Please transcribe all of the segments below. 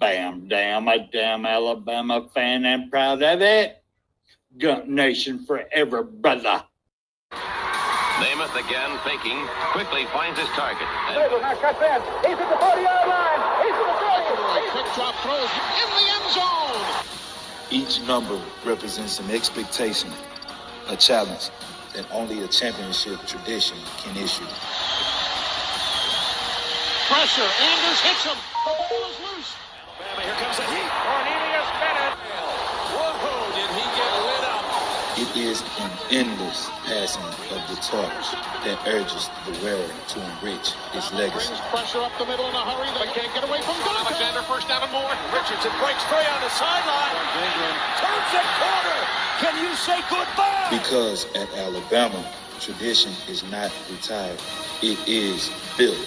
Bam, damn, a damn Alabama fan and proud of it. Gump Nation forever, brother. Namath again faking, quickly finds his target. Now cuts in. He's at the 40-yard line. He's at the 30. Quick drop throws in the end zone. Each number represents an expectation, a challenge that only a championship tradition can issue. Pressure. Anders hits him. The ball is loose. Alabama, here comes a heat. Cornelius Bennett. Whoa, did he get lit up? It is an endless passing of the torch that urges the wearer to enrich his legacy. Brings pressure up the middle in a hurry. They can't get away from Duncan. Alexander first down and more. Richardson breaks free on the sideline. Turns it corner. Can you say goodbye? Because at Alabama, tradition is not retired. It is built.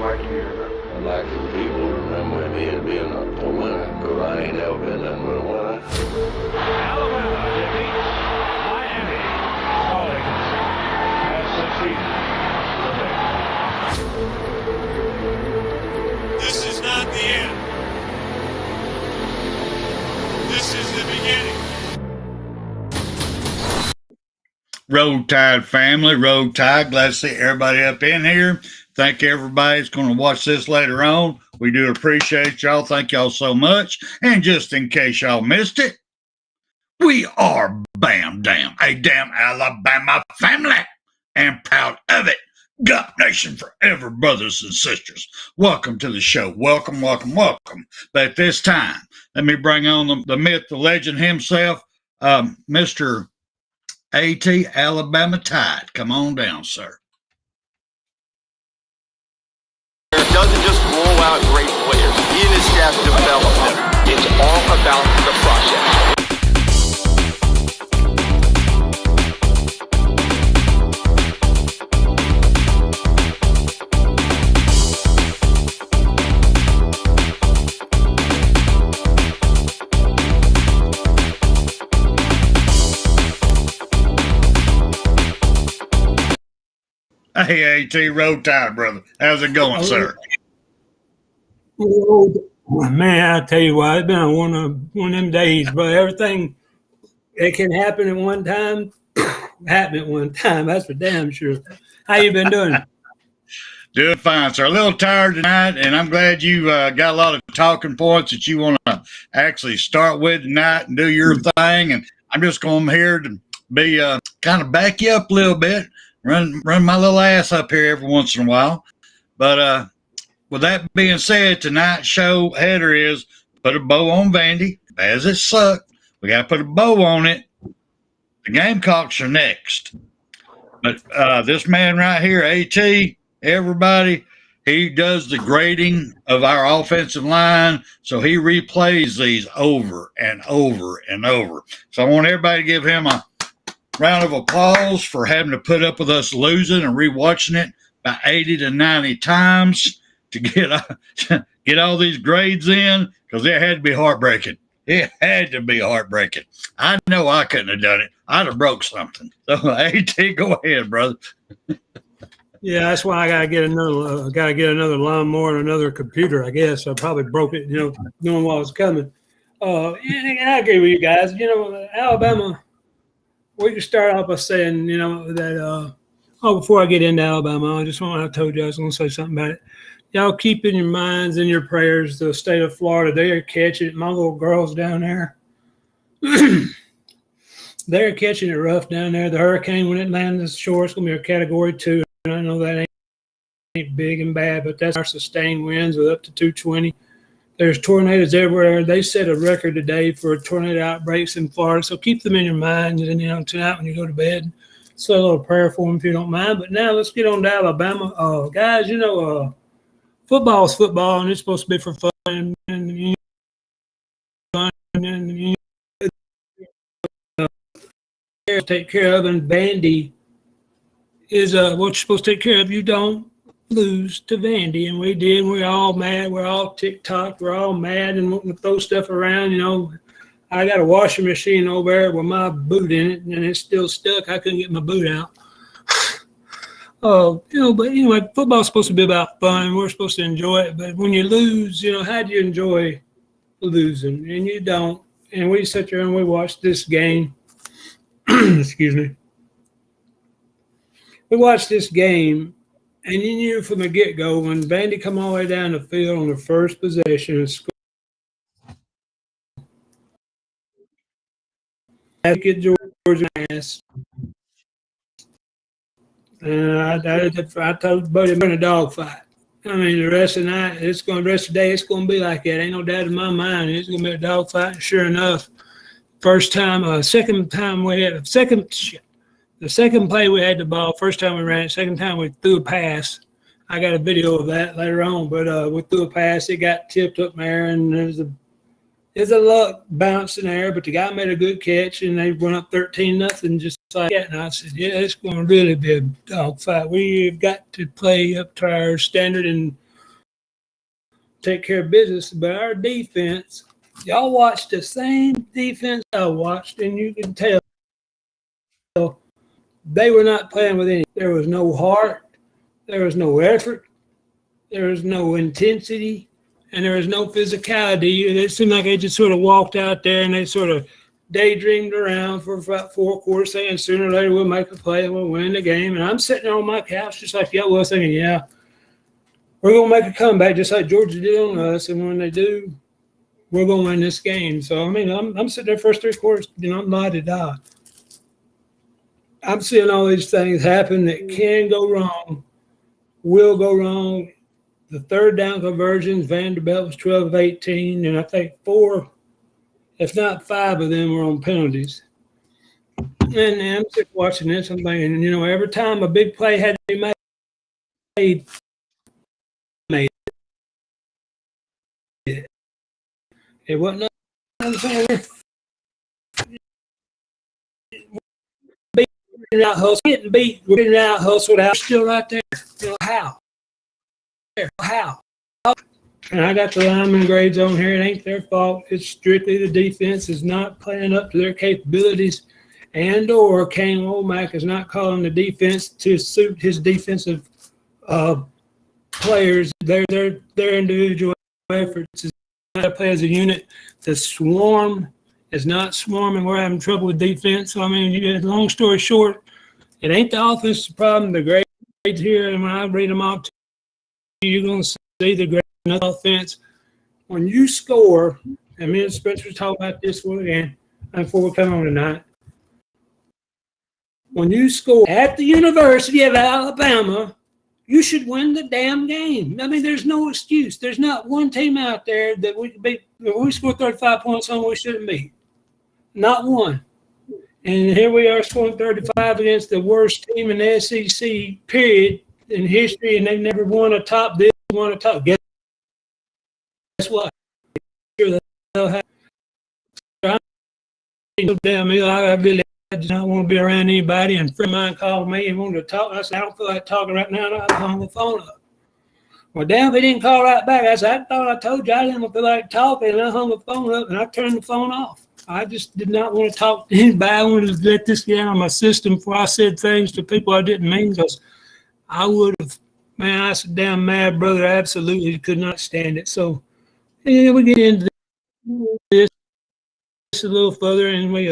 I'd like for people to remember me as being a winner, because I ain't never been nothing but a winner. Alabama defeats Miami. Calling as the season. This is not the end. This is the beginning. Roll Tide family, Roll Tide. Glad to see everybody up in here. Thank you, everybody that's going to watch this later on. We do appreciate y'all. Thank y'all so much. And just in case y'all missed it, we are Bam Damn, a damn Alabama family, and proud of it. Gump Nation forever, brothers and sisters. Welcome to the show. Welcome, welcome, welcome. But at this time, let me bring on the myth, the legend himself, Mr. A.T. Alabama Tide. Come on down, sir. It doesn't just roll out great players. He and his staff develop them. It's all about the process. Hey, A.T. Road Tide, brother. How's it going, sir? Oh, man, I tell you what, it's been one of them days, but everything that can happen at one time, happen at one time. That's for damn sure. How you been doing? Doing fine, sir. A little tired tonight, and I'm glad you got a lot of talking points that you want to actually start with tonight and do your thing. And I'm just going here to be kind of back you up a little bit, run my little ass up here every once in a while. But with that being said, tonight's show header is put a bow on Vandy. As it sucked, we got to put a bow on it. The Gamecocks are next. But this man right here, AT, everybody, he does the grading of our offensive line, so he replays these over and over and over. So I want everybody to give him a round of applause for having to put up with us losing and rewatching it about 80 to 90 times to get all these grades in, because it had to be heartbreaking. It had to be heartbreaking. I know I couldn't have done it. I'd have broke something. So, AT, go ahead, brother. Yeah, that's why I gotta get another lawnmower and another computer. I guess I probably broke it, knowing what was coming. And I agree with you guys. Alabama. We can start off by saying, that. Before I get into Alabama, I told you I was going to say something about it. Y'all keep in your minds and your prayers the state of Florida. They are catching it. My little girls down there. They're catching it rough down there. The hurricane, when it lands ashore, it's going to be a Category 2. And I know that ain't big and bad, but that's our sustained winds with up to 220. There's tornadoes everywhere. They set a record today for tornado outbreaks in Florida. So keep them in your mind. And, tonight when you go to bed, say a little prayer for them if you don't mind. But now let's get on to Alabama. Guys, football is football, and it's supposed to be for fun. And take care of, and Vandy is what you're supposed to take care of. You don't lose to Vandy, and we did. We're all mad. We're all tick-tock. We're all mad and wanting to throw stuff around. I got a washing machine over there with my boot in it, and it's still stuck. I couldn't get my boot out. But anyway, football's supposed to be about fun. We're supposed to enjoy it. But when you lose, how do you enjoy losing? And you don't. And we sat there and we watched this game. Excuse me. We watched this game, and you knew from the get-go when Vandy come all the way down the field on the first possession and scored. Get Georgia ass. And I told Buddy, I'm in a dog fight. I mean, the rest of the night, the rest of the day, it's going to be like that. Ain't no doubt in my mind. It's going to be a dog fight. And sure enough, the second play we had the ball. First time we ran it. Second time we threw a pass. I got a video of that later on. But we threw a pass. It got tipped up there, and there's a luck bounce in there. But the guy made a good catch, and they went up 13-0 just like that. And I said, yeah, it's going to really be a dog fight. We've got to play up to our standard and take care of business. But our defense, y'all watched the same defense I watched, and you can tell they were not playing with any. There was no heart. There was no effort. There was no intensity. And there was no physicality. It seemed like they just sort of walked out there and they sort of daydreamed around for about 4 quarters, saying sooner or later we'll make a play and we'll win the game. And I'm sitting there on my couch just like y'all was thinking, yeah, we're going to make a comeback just like Georgia did on us. And when they do, we're going to win this game. So, I mean, I'm sitting there first 3 quarters, I'm la-di-da. I'm seeing all these things happen that can go wrong, will go wrong. The third down conversions, Vanderbilt was 12 of 18, and I think 4, if not 5 of them were on penalties. And I'm just watching this, I'm thinking, every time a big play had to be made it. It wasn't nothing. Getting beat, we're getting out hustled out, still right there. How? And I got the lineman grades on here. It ain't their fault. It's strictly the defense is not playing up to their capabilities, and or Kane Womack is not calling the defense to suit his defensive players. Their individual efforts is not to play as a unit. The swarm is not swarming. We're having trouble with defense. So, I mean, long story short, it ain't the offensive problem. The grades here, and when I read them off to you, you're going to see the grade in the offense. When you score, and me and Spencer talked about this one again before we come on tonight. When you score at the University of Alabama, you should win the damn game. I mean, there's no excuse. There's not one team out there that we could beat. We score 35 points on, we shouldn't beat. Not one. And here we are scoring 35 against the worst team in the SEC, period, in history, and they've never won a top. This won a top. Guess what? They'll have. Damn, I really do not want to be around anybody. And a friend of mine called me and wanted to talk. I said, I don't feel like talking right now. And I hung the phone up. Well, damn, if he didn't call right back. I said, I thought I told you I didn't feel like talking. And I hung the phone up and I turned the phone off. I just did not want to talk to anybody. I wanted to let this get out of my system before I said things to people I didn't mean, because I would have, man, I was damn mad, brother. I absolutely could not stand it. So, yeah, we get into this a little further, and we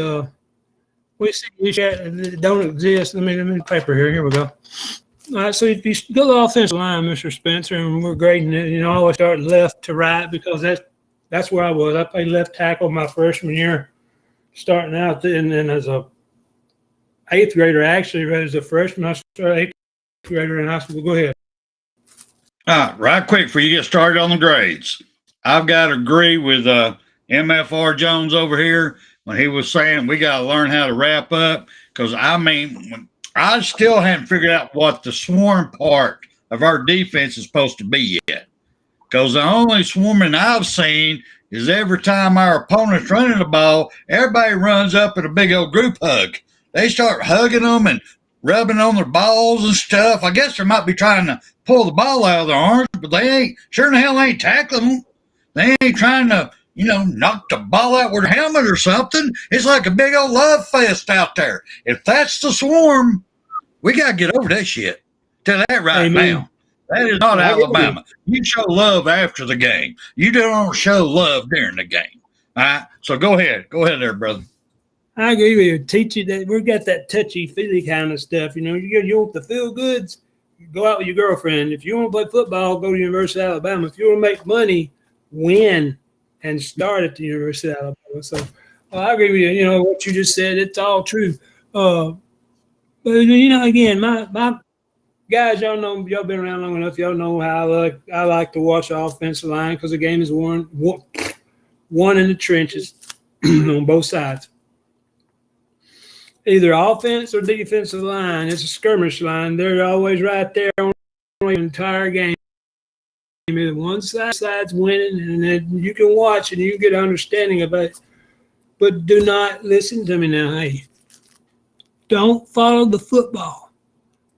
see issues that don't exist. Let me paper here. Here we go. All right, so if you go to the offensive line, Mr. Spencer, and we're grading it, I always start left to right because that's where I was. I played left tackle my freshman year, starting out, and then as a 8th grader, actually, as a freshman, I started 8th grader in high school. Go ahead. All right quick before you get started on the grades. I've got to agree with MFR Jones over here when he was saying we got to learn how to wrap up, because, I mean, I still haven't figured out what the swarm part of our defense is supposed to be yet. Because the only swarming I've seen is every time our opponent's running the ball, everybody runs up in a big old group hug. They start hugging them and rubbing on their balls and stuff. I guess they might be trying to pull the ball out of their arms, but they ain't, sure in the hell ain't tackling them. They ain't trying to, knock the ball out with a helmet or something. It's like a big old love fest out there. If that's the swarm, we got to get over that shit. Tell that right Amen. now. That is not I agree. Alabama. You show love after the game. You don't show love during the game. All right? So go ahead. Go ahead there, brother. I agree with you. Teach you that we got that touchy-feely kind of stuff. You know, you want the feel-goods, go out with your girlfriend. If you want to play football, go to the University of Alabama. If you want to make money, win and start at the University of Alabama. So I agree with you. You know, what you just said, it's all true. But, you know, again, my guys, y'all know, y'all been around long enough. Y'all know how I like to watch the offensive line because the game is won in the trenches on both sides. Either offense or defensive line. It's a skirmish line. They're always right there on the entire game. Either one side's winning, and then you can watch and you get an understanding of it. But do not listen to me now. Hey, don't follow the football.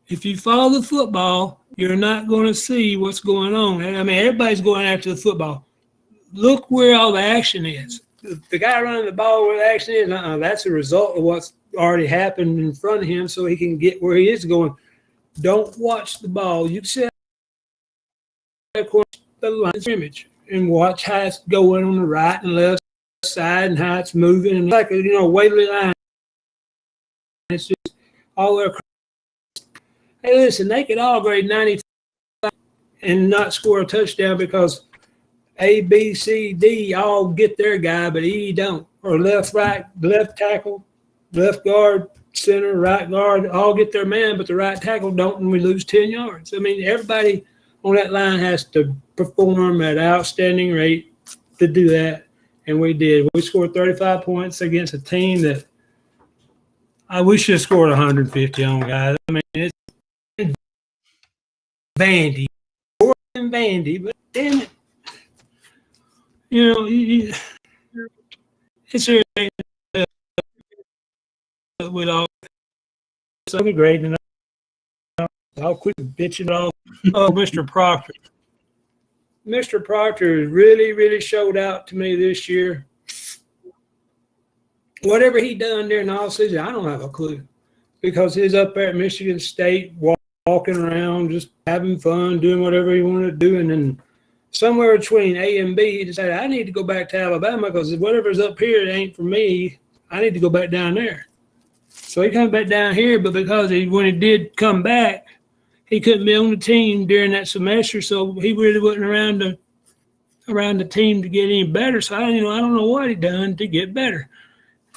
If you follow the football, you're not going to see what's going on. I mean, everybody's going after the football. Look where all the action is. The guy running the ball where the action is, that's a result of what's already happened in front of him so he can get where he is going. Don't watch the ball. You sit across the line of scrimmage and watch how it's going on the right and left side and how it's moving. And like a Whaley line. It's just all the way across. Hey, listen, they could all grade 95 and not score a touchdown because A, B, C, D all get their guy, but E don't. Or left, right, left tackle, left guard, center, right guard, all get their man, but the right tackle don't, and we lose 10 yards. I mean, everybody on that line has to perform at an outstanding rate to do that, and we did. We scored 35 points against a team that we should have scored 150 on, guys. I mean, it's Vandy, more than Vandy, but damn it. You know, it's irritating with all so great, and I'll quit bitching off. Oh, Mr. Proctor. Mr. Proctor really, really showed out to me this year. Whatever he done during the offseason, I don't have a clue because he's up there at Michigan State walking around, just having fun, doing whatever he wanted to do, and then somewhere between A and B, he decided, I need to go back to Alabama because whatever's up here, it ain't for me. I need to go back down there. So he came back down here, but because when he did come back, he couldn't be on the team during that semester, so he really wasn't around the team to get any better. So I don't know what he done to get better.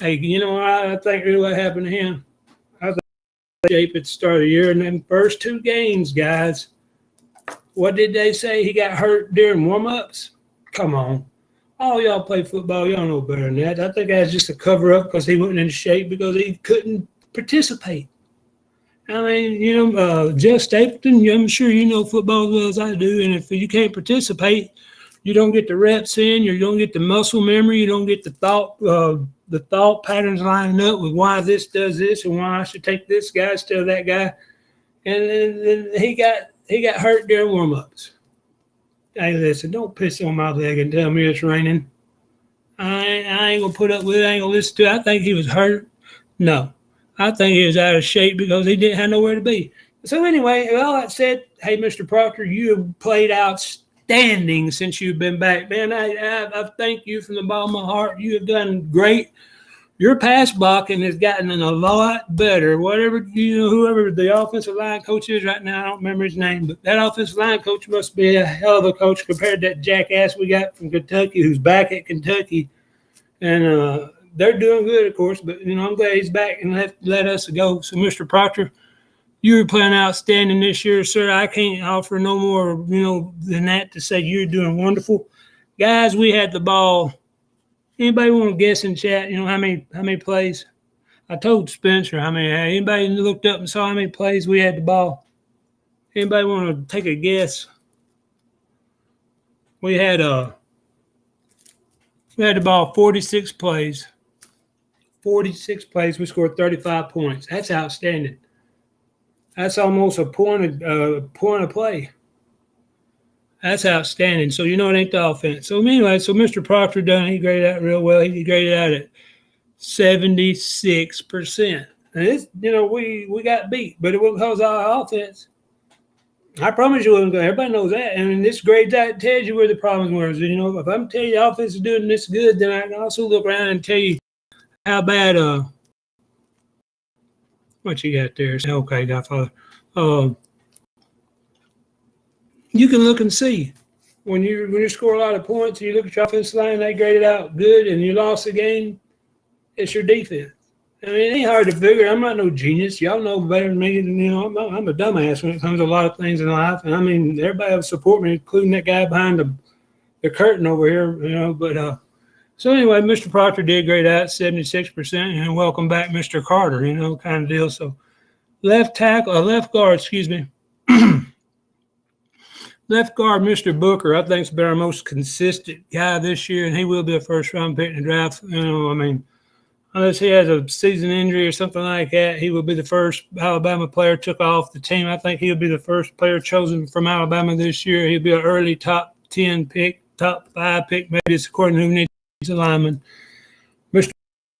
Hey, I think really what happened to him. I think shape at the start of the year, and then first two games, guys. What did they say? He got hurt during warm-ups? Come on. All y'all play football. Y'all know better than that. I think that's just a cover-up because he wasn't in shape because he couldn't participate. I mean, Jeff Stapleton, I'm sure you know football as well as I do, and if you can't participate, you don't get the reps in, you don't get the muscle memory, you don't get the thought patterns lining up with why this does this and why I should take this guy instead of that guy. And then he got hurt during warm-ups. Hey, listen, don't piss on my leg and tell me it's raining. I ain't going to put up with it. I ain't going to listen to it. I think he was hurt. No. I think he was out of shape because he didn't have nowhere to be. So anyway, with all that said, hey, Mr. Proctor, you have played outstanding since you've been back. Man, I thank you from the bottom of my heart. You have done great. Your pass blocking has gotten a lot better. Whoever the offensive line coach is right now, I don't remember his name, but that offensive line coach must be a hell of a coach compared to that jackass we got from Kentucky who's back at Kentucky. And they're doing good, of course, but, I'm glad he's back and let us go. So, Mr. Proctor, you were playing outstanding this year, sir. I can't offer no more, than that to say you're doing wonderful. Guys, we had the ball. Anybody want to guess in chat, how many plays? I told Spencer how many. Anybody looked up and saw how many plays we had the ball? Anybody want to take a guess? We had the ball 46 plays. 46 plays. We scored 35 points. That's outstanding. That's almost a point of play. That's outstanding. So, it ain't the offense. So, anyway, Mr. Proctor done. He graded out real well. He graded out at 76%. And it's, we got beat, but it was because of our offense. I promise you wasn't good. Everybody knows that. And this grade that tells you where the problems were. So, you know, if I'm telling you the offense is doing this good, then I can also look around and tell you how bad what you got there. Okay, Godfather. You can look and see. When you score a lot of points and you look at your offensive line, they graded out good and you lost the game, it's your defense. I mean, it ain't hard to figure. I'm not no genius. Y'all know better than me. You know, I'm a dumbass when it comes to a lot of things in life. And I mean, everybody will support me, including that guy behind the curtain over here. You know, but so anyway, Mr. Proctor did grade out 76%, and welcome back, Mr. Carter. You know, kind of deal. So left guard, excuse me. Left guard, Mr. Booker, I think, has been our most consistent guy this year, and he will be a first-round pick in the draft. You know, I mean, unless he has a season injury or something like that, he will be the first Alabama player took off the team. I think he'll be the first player chosen from Alabama this year. He'll be an early top 10 pick, top 5 pick, maybe it's according to who needs a lineman. Mr.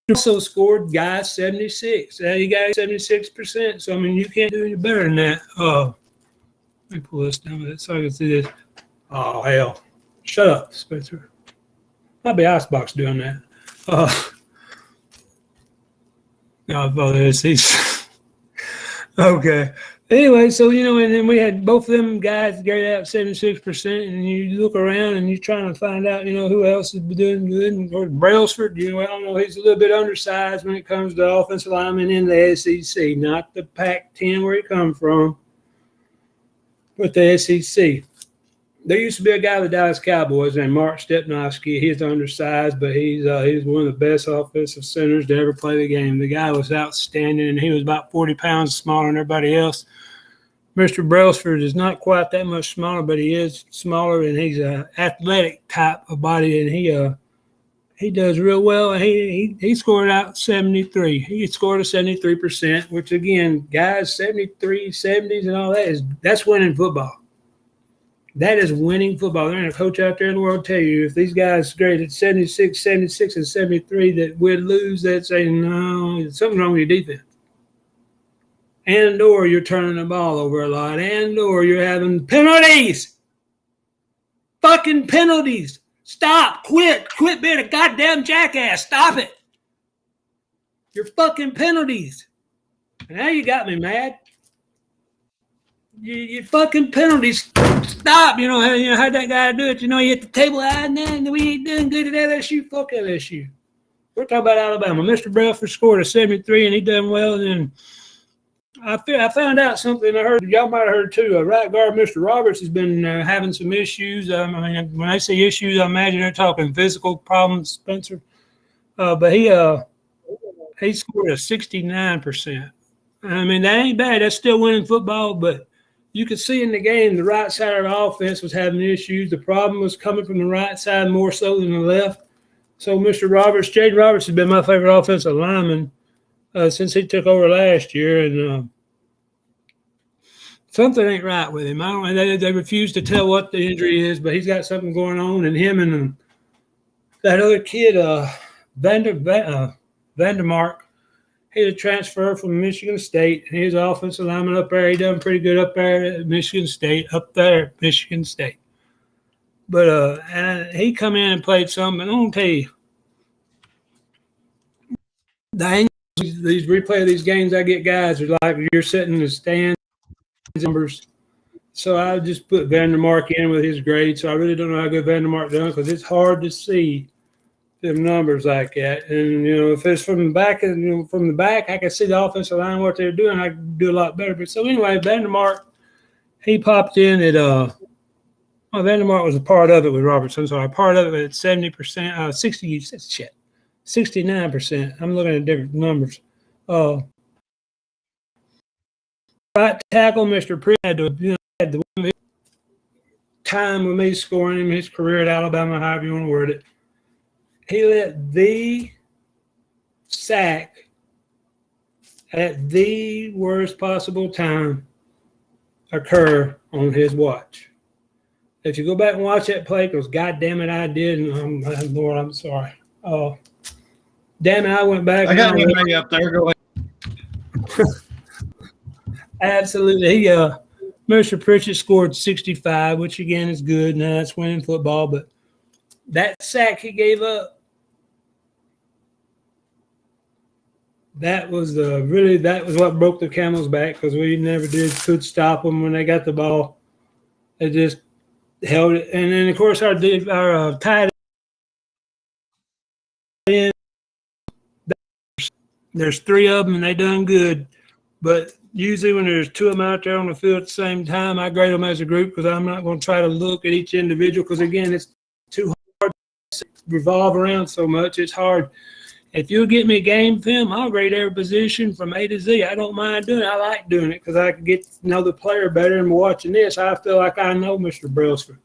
also scored guys 76. He got 76%. So, I mean, you can't do any better than that. Let me pull this down with it so I can see this. Oh, hell. Shut up, Spencer. Might be Icebox doing that. Okay. Anyway, so, you know, and then we had both of them guys graded out 76%, and you look around and you're trying to find out, you know, who else is doing good. And Brailsford, you know, I don't know, he's a little bit undersized when it comes to offensive linemen in the SEC, not the Pac-10 where he come from. With the SEC, there used to be a guy with the Dallas Cowboys named Mark Stepnoski. He's undersized, but he's one of the best offensive centers to ever play the game. The guy was outstanding, and he was about 40 pounds smaller than everybody else. Mr. Brailsford is not quite that much smaller, but he is smaller, and he's an athletic type of body, and he does real well. He scored out 73. He scored a 73%, which again, guys, 73, 70s and all that's winning football. That is winning football. There ain't a coach out there in the world tell you if these guys graded 76, 76, and 73 that we'd lose, they'd say, no, something's wrong with your defense. And or you're turning the ball over a lot, and or you're having penalties. Fucking penalties. Stop. Quit being a goddamn jackass. Stop it. Your fucking penalties. Now you got me mad. You fucking penalties. Stop. You know how'd that guy do it? You know, he hit the table and then we ain't doing good at LSU. Fuck LSU. We're talking about Alabama. Mr. Brailsford scored a 73 and he done well. And then I found out something I heard. Y'all might have heard too. Right guard, Mr. Roberts, has been having some issues. I mean, when I say issues, I imagine they're talking physical problems, Spencer. But he scored a 69%. I mean, that ain't bad. That's still winning football. But you could see in the game the right side of the offense was having issues. The problem was coming from the right side more so than the left. So Mr. Roberts, Jaden Roberts, has been my favorite offensive lineman since he took over last year, and something ain't right with him. I don't. They refuse to tell what the injury is, but he's got something going on. And him and that other kid, Vandermark, he's a transfer from Michigan State. He's an offensive lineman up there. He done pretty good up there at Michigan State. But and he come in and played some. And I'm gonna tell you, these replay of these games, I get guys who like you're sitting in the stands numbers. So I just put Vandermark in with his grade. So I really don't know how good Vandermark done because it's hard to see them numbers like that. And you know, if it's from the back, I can see the offensive line what they're doing. I can do a lot better. But so anyway, Vandermark, he popped in at Vandermark was a part of it with Robertson. So a part of it at 70%, 69%. I'm looking at different numbers. Right tackle, Mr. Pre had the time with me scoring him his career at Alabama, however you want to word it. He let the sack at the worst possible time occur on his watch. If you go back and watch that play, because God damn it, I did, and Lord, I'm sorry. Damn it, I went back. I got anybody up there. Go ahead. Absolutely. Mr. Mr. Pritchett scored 65, which again is good. Now that's winning football, but that sack he gave up, that was what broke the camel's back, because we never could stop them when they got the ball. They just held it, and then of course our tight end. There's 3 of them, and they done good. But usually when there's 2 of them out there on the field at the same time, I grade them as a group, because I'm not going to try to look at each individual, because, again, it's too hard to revolve around so much. It's hard. If you'll get me a game film, I'll grade every position from A to Z. I don't mind doing it. I like doing it because I can get to know the player better. And watching this, I feel like I know Mr. Brailsford.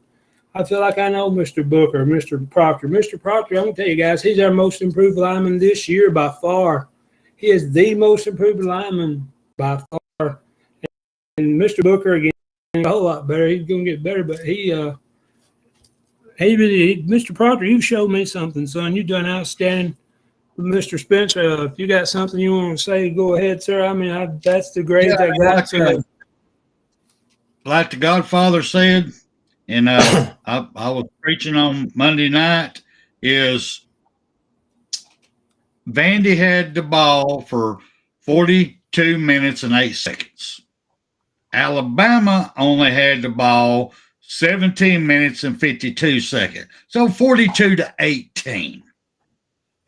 I feel like I know Mr. Booker, Mr. Proctor. Mr. Proctor, I'm going to tell you guys, he's our most improved lineman this year by far. He is the most improved lineman by far. And Mr. Booker, again, a whole lot better. He's going to get better, but Mr. Proctor, you've showed me something, son. You've done outstanding. Mr. Spencer, if you got something you want to say, go ahead, sir. I mean, that's the grade I got. Like the Godfather said, and I was preaching on Monday night, is Vandy had the ball for 42 minutes and 8 seconds. Alabama only had the ball 17 minutes and 52 seconds. So 42 to 18.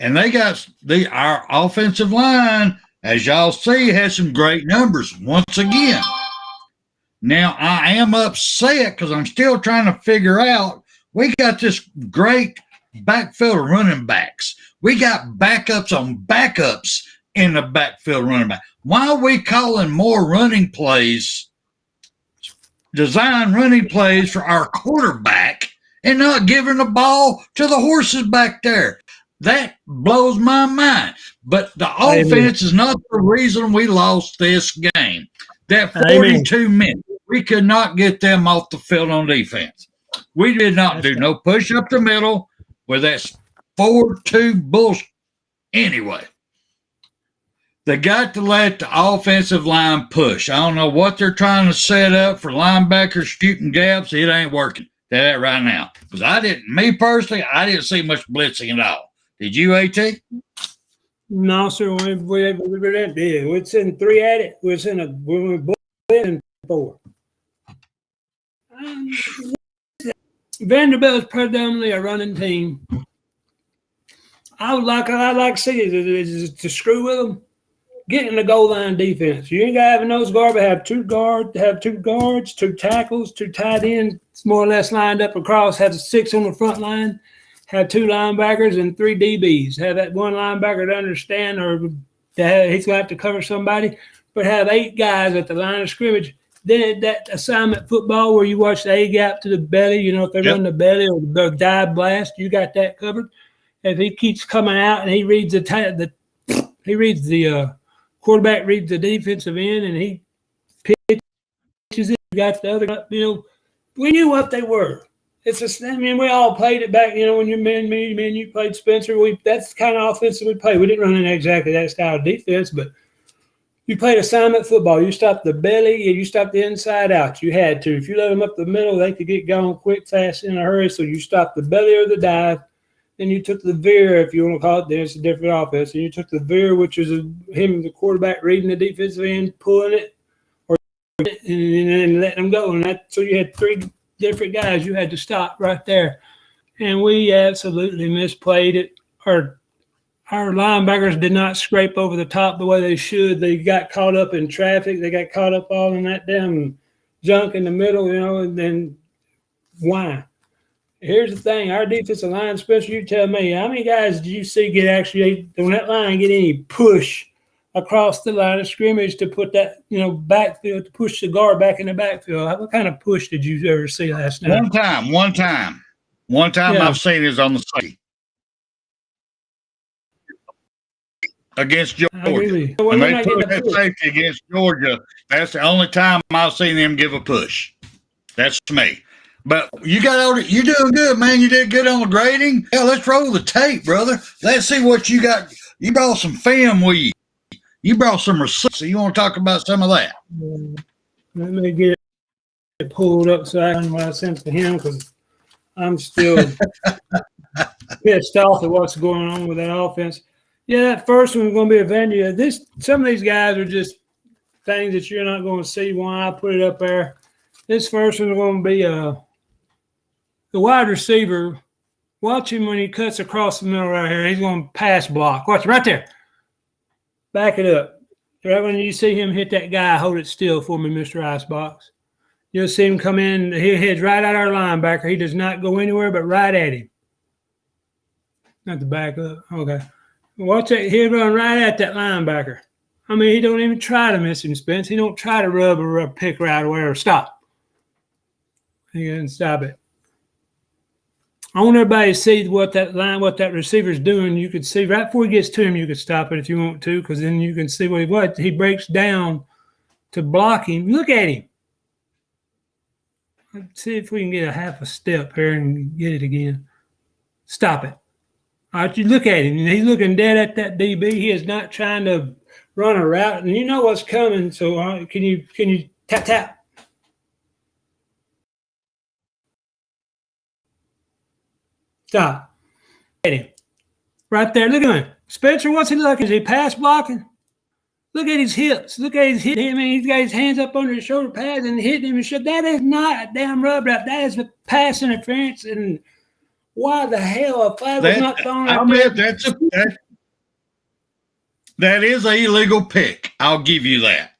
And they got our offensive line, as y'all see, has some great numbers once again. Now, I am upset because I'm still trying to figure out, we got this great backfield of running backs. We got backups on backups in the backfield running back. Why are we calling more running plays, design running plays for our quarterback, and not giving the ball to the horses back there? That blows my mind. But the offense is not the reason we lost this game. That 42 minutes, we could not get them off the field on defense. We did not do no push up the middle with that 4-2 bullshit. Anyway, they got to let the offensive line push. I don't know what they're trying to set up for linebackers shooting gaps. It ain't working. Tell that right now. Because I didn't see much blitzing at all. Did you, AT? No, sir. We did. We're sitting 3 at it. We're in 4. Vanderbilt is predominantly a running team. I like to see it is to screw with them. Get in the goal line defense. You ain't got to have a nose guard, but have 2 guards, 2 tackles, 2 tight ends, more or less lined up across. Have 6 on the front line. Have 2 linebackers and 3 DBs. Have that one linebacker to understand, or he's going to have to cover somebody, but have 8 guys at the line of scrimmage. Then that assignment football where you watch the A-gap to the belly, if they run the belly or the dive blast, you got that covered. If he keeps coming out and he reads the quarterback reads the defensive end and he pitches it, you got the other, we knew what they were. We all played it back, when you played Spencer. That's the kind of offense we played. We didn't run in exactly that style of defense, but you played assignment football. You stopped the belly and you stopped the inside out. You had to. If you let them up the middle, they could get going quick, fast, in a hurry. So you stopped the belly or the dive. Then you took the veer, if you want to call it. There's a different offense. And you took the veer, which is him, the quarterback, reading the defensive end, pulling it, and letting them go. And so you had 3 different guys you had to stop right there. And we absolutely misplayed it. Our linebackers did not scrape over the top the way they should. They got caught up in traffic. They got caught up all in that damn junk in the middle, and then why? Here's the thing. Our defensive line, Spencer, you tell me, how many guys did you see get actually on that line get any push across the line of scrimmage to put that, backfield, to push the guard back in the backfield? What kind of push did you ever see last night? One time yeah. I've seen is on the safety against Georgia. When they put that safety against Georgia, that's the only time I've seen them give a push. That's me. But you're doing good, man. You did good on the grading. Yeah, let's roll the tape, brother. Let's see what you got. You brought some film with you. You brought some receipts. So you want to talk about some of that? Let me get pulled up so I can when I sent it to him because I'm still pissed off at what's going on with that offense. Yeah, that first one's going to be a Vandy. Some of these guys are just things that you're not going to see when I put it up there. This first one's going to be the wide receiver. Watch him when he cuts across the middle right here. He's going to pass block. Watch him right there. Back it up. Right when you see him hit that guy, hold it still for me, Mr. Icebox. You'll see him come in. He heads right at our linebacker. He does not go anywhere but right at him. Not to back up. Okay. Watch that. He'll run right at that linebacker. I mean, he don't even try to miss him, Spence. He don't try to rub or pick right away or stop. He doesn't stop it. I want everybody to see what that receiver's doing. You could see right before he gets to him, you could stop it if you want to, because then you can see what he breaks down to block him. Look at him. Let's see if we can get a half a step here and get it again. Stop it. All right, you look at him. He's looking dead at that DB. He is not trying to run a route, and you know what's coming. So can you tap? Stop. At him. Right there. Look at him. Spencer, what's he looking? Is he pass blocking? Look at his hips. Look at his hit. I mean, he's got his hands up under his shoulder pads and hitting him and shit. That is not a damn rub route. That is a pass interference. And why the hell a flag was not thrown out there? That is an illegal pick. I'll give you that.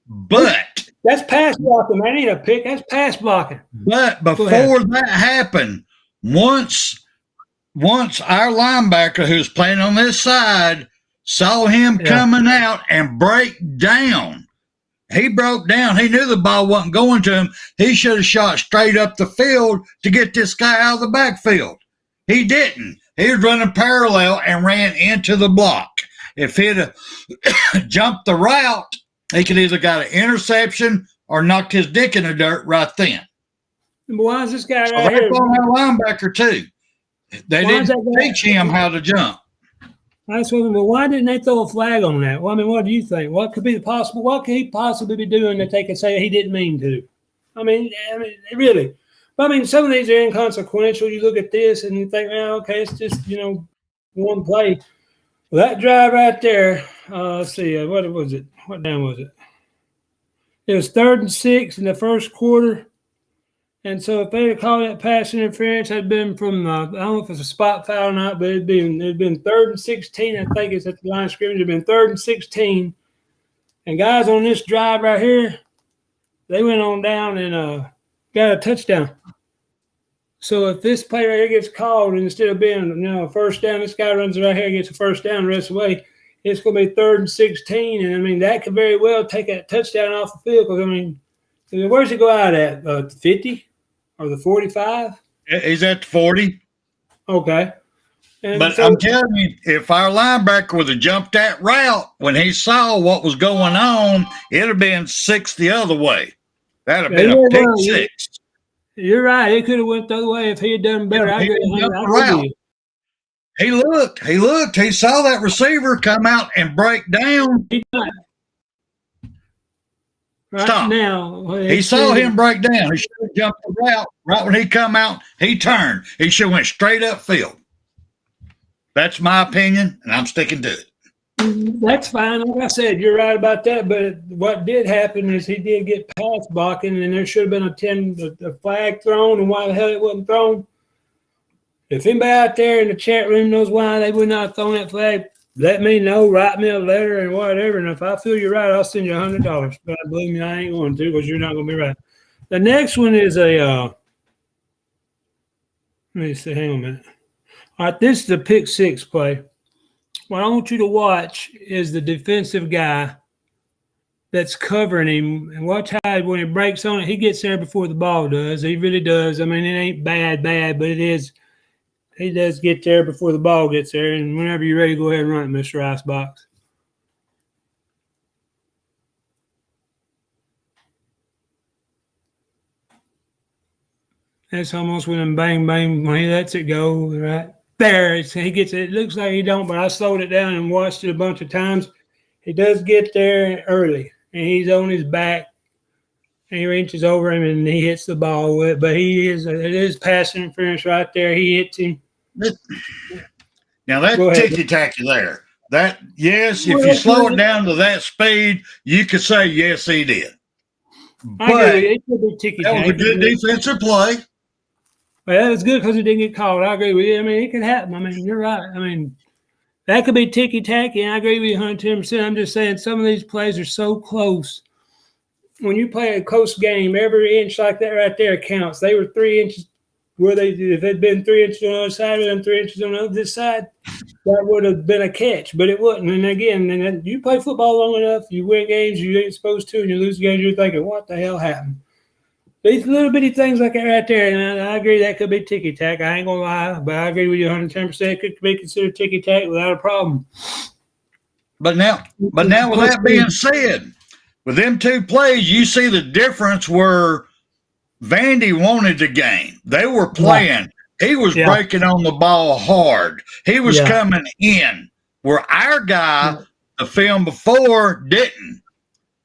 But that's pass blocking. That ain't a pick. That's pass blocking. But before that happened, once our linebacker who's playing on this side saw him coming out and break down, he broke down. He knew the ball wasn't going to him. He should have shot straight up the field to get this guy out of the backfield. He didn't. He was running parallel and ran into the block. If he'd jumped the route, he could either got an interception or knocked his dick in the dirt right then. Why is this guy So right they're here? on our linebacker too. They didn't teach him how to jump. That's what. Well, why didn't they throw a flag on that? Well, I mean, what do you think? What could be possible? What could he possibly be doing that they could say he didn't mean to? I mean, really. But I mean, some of these are inconsequential. You look at this and you think, well, okay, it's just one play. Well, that drive right there. Let's see. What was it? What down was it? It was 3rd and 6 in the first quarter. And so if they had called that pass interference, had been from I don't know if it's a spot foul or not, but it'd been 3rd and 16. I think it's at the line of scrimmage. It'd been 3rd and 16. And guys on this drive right here, they went on down and got a touchdown. So if this play right here gets called, and instead of being a first down, this guy runs right here, gets a first down the rest of the way, it's going to be 3rd and 16. And I mean, that could very well take that touchdown off the field. Because I mean, where's it go out at? 50 or the 45? He's at the 40. Okay. But so, I'm telling you, if our linebacker would have jumped that route when he saw what was going on, it would have been 6 the other way. That would have been a pick six. You're right. It could have went the other way if he had done better. He looked. He saw that receiver come out and break down. Stop. Now, he saw him break down. He should have jumped the route. Right when he come out, he turned. He should have went straight upfield. That's my opinion, and I'm sticking to it. That's fine. Like I said, you're right about that. But what did happen is he did get pass blocking, and there should have been a flag thrown, and why the hell it wasn't thrown. If anybody out there in the chat room knows why they would not have thrown that flag, let me know. Write me a letter and whatever. And if I feel you're right, I'll send you $100. But believe me, I ain't going to because you're not going to be right. The next one is let me see. Hang on a minute. All right, this is a pick six play. What I want you to watch is the defensive guy that's covering him. And watch how when he breaks on it, he gets there before the ball does. He really does. I mean, it ain't bad, but it is. He does get there before the ball gets there. And whenever you're ready, go ahead and run it, Mr. Icebox. That's almost when him bang, when he lets it go, right? There, he gets it. It looks like he don't, but I slowed it down and watched it a bunch of times. He does get there early, and he's on his back. And he reaches over him and he hits the ball with it. But it is pass interference right there. He hits him. Now that ticky-tacky there. That, yes, if you slow it down to that speed, you could say, yes, he did. But it could be ticky-tacky. That was a good defensive play. Well, that was good because it didn't get called. I agree with you. I mean, it could happen. I mean, you're right. I mean, that could be ticky-tacky, and I agree with you 110%. I'm just saying some of these plays are so close. When you play a close game, every inch like that right there counts. They were 3 inches if it had been 3 inches on the other side and 3 inches on the other side, that would have been a catch, but it wasn't. And again, you play football long enough, you win games you ain't supposed to, and you lose games, you're thinking, what the hell happened? These little bitty things like that right there, and I agree that could be ticky-tack. I ain't going to lie, but I agree with you 110%. It could be considered ticky-tack without a problem. But now with that being said, with them two plays, you see the difference where Vandy wanted the game. They were playing. He was breaking on the ball hard. He was coming in where our guy, the film before, didn't.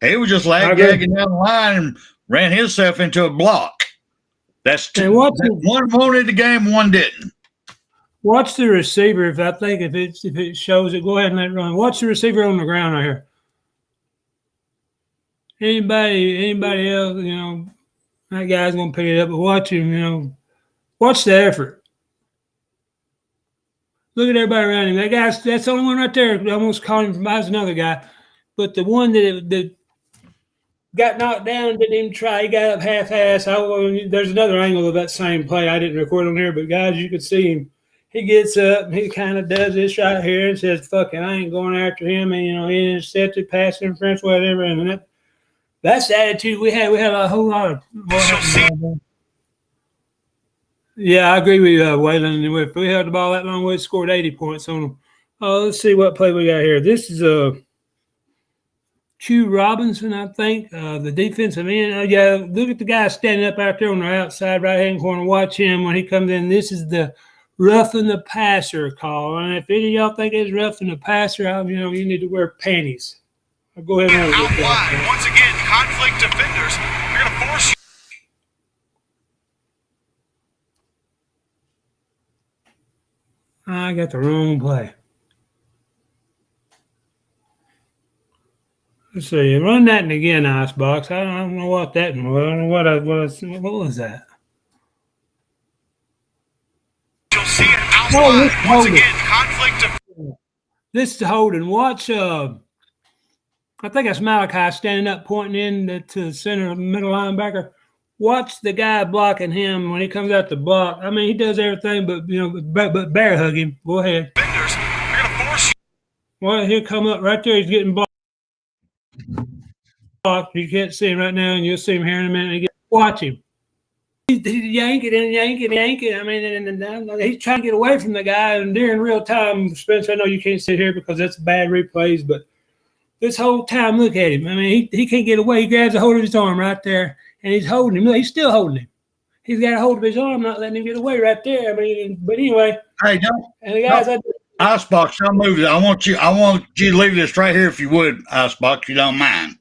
He was just lag-gagging down the line and ran himself into a block. That's one wanted the game, one didn't. Watch the receiver. If it shows it, go ahead and let it run. Watch the receiver on the ground right here. Anybody else, that guy's gonna pick it up, but watch him, watch the effort. Look at everybody around him. That's the only one right there. I almost called him from behind another guy. But the one that got knocked down didn't even try. He got up half-ass. There's another angle of that same play. I didn't record on here, but guys, you could see him. He gets up and he kind of does this right here and says, fuck it, I ain't going after him. And, he intercepted, pass interference, whatever. And that's the attitude we had. We had a whole lot of I agree with you, Waylon. If we held the ball that long, we'd scored 80 points on them. Let's see what play we got here. This is Q Robinson, I think, the defensive end. Look at the guy standing up out there on the outside right-hand corner. Watch him when he comes in. This is the roughing the passer call. And if any of y'all think it's roughing the passer, you need to wear panties. I'll go ahead and out wide. Once again, conflict defenders. You're going to force you. I got the wrong play. Let's see. Run that again, Icebox. I don't know what that was. I don't know what was that? You'll see it out wide. Once again, conflict defenders. This is holding. Watch. I think that's Malachi standing up, pointing in to the center, middle linebacker. Watch the guy blocking him when he comes out the block. I mean, he does everything, but but bear hug him. Go ahead. Defenders, you're gonna force you. Well, he'll come up right there. He's getting blocked. You can't see him right now, and you'll see him here in a minute. Watch him. He's yanking and yanking. I mean, and he's trying to get away from the guy. And during real time, Spencer, I know you can't sit here because that's bad replays, but this whole time, look at him. I mean, he can't get away. He grabs a hold of his arm right there, and he's holding him. Look, he's still holding him. He's got a hold of his arm, not letting him get away right there. I mean, but anyway. Hey, don't. And the guys, Icebox, don't move it. I want you to leave this right here if you would, Icebox, if you don't mind.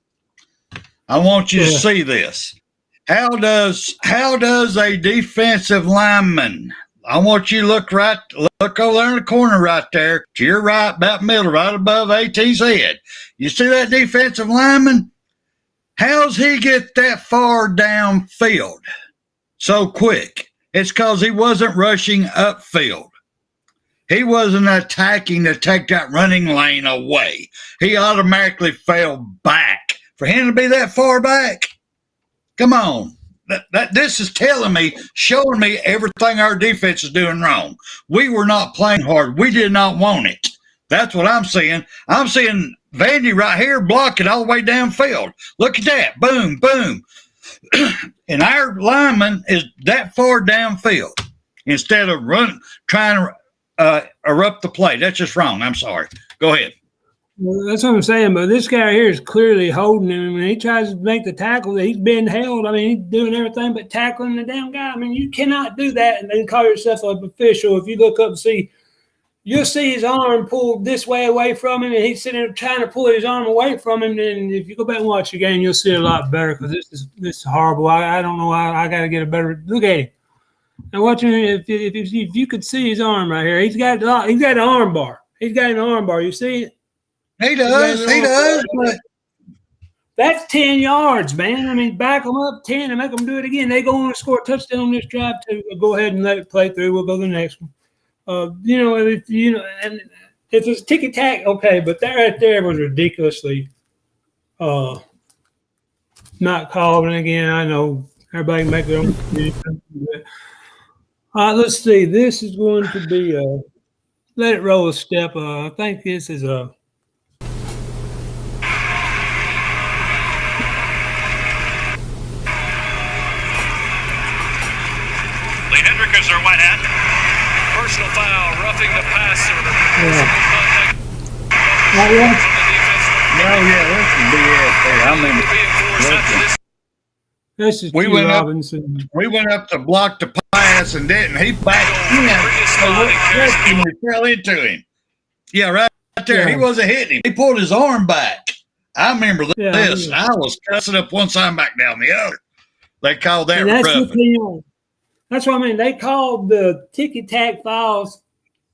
I want you to see this. How does a defensive lineman? I want you to look over there in the corner right there, to your right, about middle, right above AT's head. You see that defensive lineman? How's he get that far downfield so quick? It's because he wasn't rushing upfield. He wasn't attacking to take that running lane away. He automatically fell back. For him to be that far back, come on. This is showing me everything our defense is doing wrong. We were not playing hard. We did not want it. That's what I'm seeing. I'm seeing Vandy right here block it all the way downfield. Look at that. Boom, boom. And our lineman is that far downfield instead of trying to erupt the play. That's just wrong. I'm sorry. Go ahead. Well, that's what I'm saying, but this guy here is clearly holding him. When he tries to make the tackle, he's being held. I mean, he's doing everything but tackling the damn guy. I mean, you cannot do that and then call yourself an official. If you look up and see you'll see his arm pulled this way away from him, and he's sitting there trying to pull his arm away from him. And if you go back and watch the game, you'll see it a lot better because this is horrible. I don't know. I got to get a better look at him. And watch him. If you could see his arm right here, he's got an arm bar. He's got an arm bar. You see it? He does. He does. But that's 10 yards, man. I mean, back them up 10 and make them do it again. They go on and score a touchdown on this drive too. We'll go ahead and let it play through. We'll go to the next one. And if it's ticky tack, okay, but that right there was ridiculously not called. And again, I know everybody can make their own decision. All right, let's see. This is going to be let it roll a step. I think this is a. Hendrickers are white hat. Personal foul, roughing the passer. This is we Q went Robinson. up. We went up to block the pass and didn't. He backed in. We fell into him. Yeah, right there. Yeah. He wasn't hitting him. He pulled his arm back. I remember this. Yeah. I was cussing up one side back down the other. They called that And that's roughing. That's what I mean. They called the ticky-tack fouls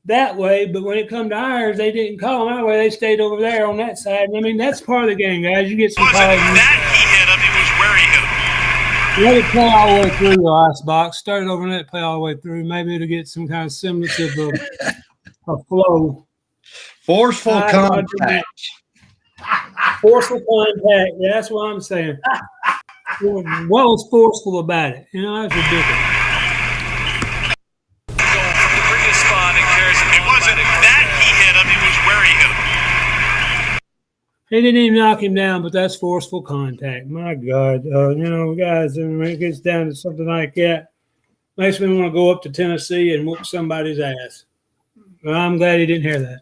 that way, but when it come to ours, they didn't call them that way. They stayed over there on that side. I mean, that's part of the game, guys. You get some calls. That he hit him, it was where he hit him. Let it play all the way through the ice box. Start it over and let it play all the way through. Maybe it'll get some kind of semblance of a flow. Forceful contact. Forceful contact. Yeah, that's what I'm saying. What was forceful about it? You know, that's ridiculous. It wasn't that he hit him, it was where he hit him. He didn't even knock him down, but that's forceful contact. My God. Guys, when it gets down to something like that, makes me want to go up to Tennessee and whoop somebody's ass. Well, I'm glad he didn't hear that.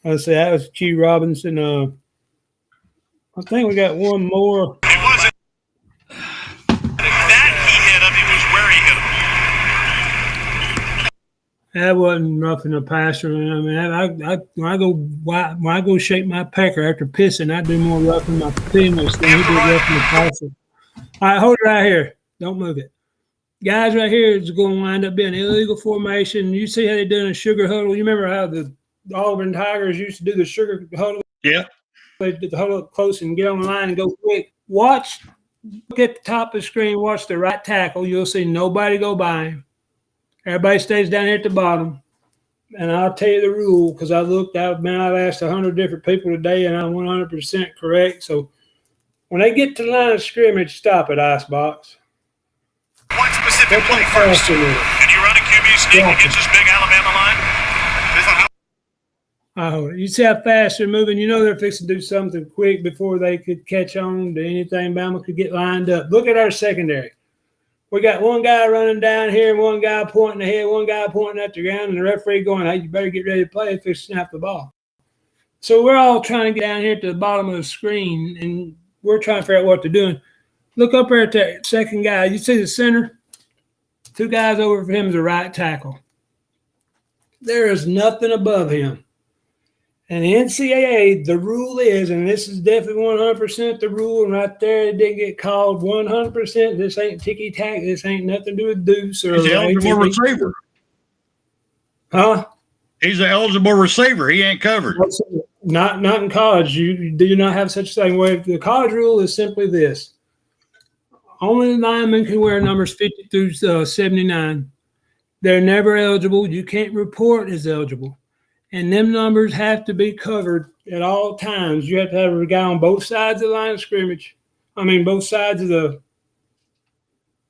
Let's see, that was Q Robinson. I think we got one more. It wasn't that he hit him, it was where he hit him. That wasn't roughing the passer. I mean, when I go shake my pecker after pissing, I do more roughing my femurs than he did roughing the passer. All right, hold it right here. Don't move it. Guys, right here is going to wind up being illegal formation. You see how they do in a sugar huddle? You remember how the Auburn Tigers used to do the sugar huddle? Yeah. They did the huddle up close and get on the line and go quick. Look at the top of the screen. Watch the right tackle. You'll see nobody go by him. Everybody stays down here at the bottom. And I'll tell you the rule because I've asked 100 different people today, and I'm 100% correct. So when they get to the line of scrimmage, stop it, Icebox. One specific play first. Can you run a QB sneak against this big Alabama line? You see how fast they're moving. You know they're fixing to do something quick before they could catch on to anything. Bama could get lined up. Look at our secondary. We got one guy running down here, one guy pointing ahead, one guy pointing at the ground, and the referee going, hey, you better get ready to play if they snap the ball. So we're all trying to get down here to the bottom of the screen, and we're trying to figure out what they're doing. Look up there at that second guy. You see the center? Two guys over for him is a right tackle. There is nothing above him. And the NCAA, the rule is, and this is definitely 100% the rule, and right there it didn't get called 100%. This ain't ticky-tack. This ain't nothing to do with deuce or He's an eligible receiver. Huh? He's an eligible receiver. He ain't covered. Not in college. You do not have such a thing. The college rule is simply this. Only linemen can wear numbers 50 through 79. They're never eligible. You can't report as eligible. And them numbers have to be covered at all times. You have to have a guy on both sides of the line of scrimmage. Both sides of the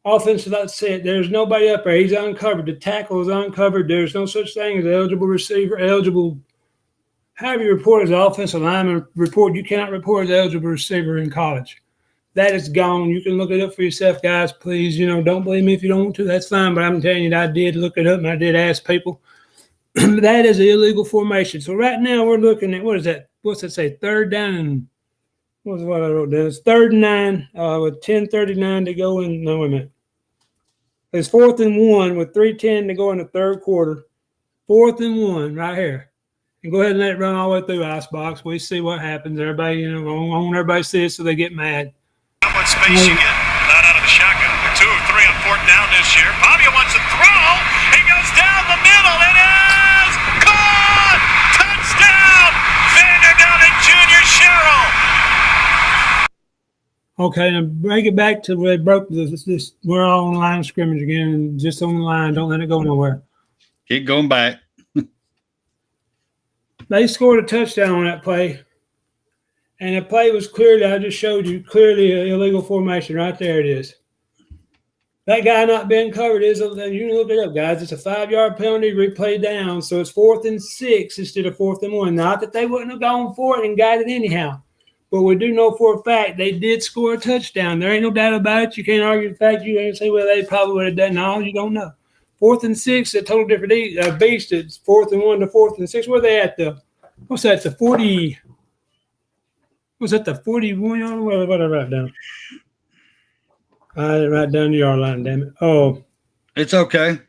offensive set. There's nobody up there. He's uncovered. The tackle is uncovered. There's no such thing as eligible receiver, eligible. However you report as an offensive lineman report, you cannot report as eligible receiver in college. That is gone. You can look it up for yourself, guys. Please, don't believe me if you don't want to. That's fine. But I'm telling you that I did look it up and I did ask people. That is an illegal formation. So right now we're looking at, what is that? What's that say? Third down and what I wrote down? It's 3rd and 9 with 10:39 to go. And no, wait a minute. It's 4th and 1 with 3:10 to go in the third quarter. 4th and 1 right here. And go ahead and let it run all the way through Icebox. We see what happens. Everybody, I want everybody to see it so they get mad. How much space you get? Not out of the shotgun. 2 of 3 on 4th down this year. Bobby wants to throw. He goes down the middle. It is caught. Touchdown. Vanderbilt Junior Sherrill. Okay, now break it back to where they broke this. We're all on the line of scrimmage again, just on the line. Don't let it go nowhere. Keep going back. They scored a touchdown on that play, and the play was clearly, I just showed you, clearly an illegal formation. Right there it is. That guy not being covered is, you can look it up, guys. It's a 5-yard penalty, replay down, so it's 4th and 6 instead of 4th and 1. Not that they wouldn't have gone for it and got it anyhow, but we do know for a fact they did score a touchdown. There ain't no doubt about it. You can't argue the fact. You can't say, well, they probably would have done. No, you don't know. 4th and 6, a total different beast. It's 4th and 1 to 4th and 6. Where they at, though? What's that? The 40. Was that the 41 yard? What did I write down? I didn't write down the yard line, damn it. Oh. It's okay.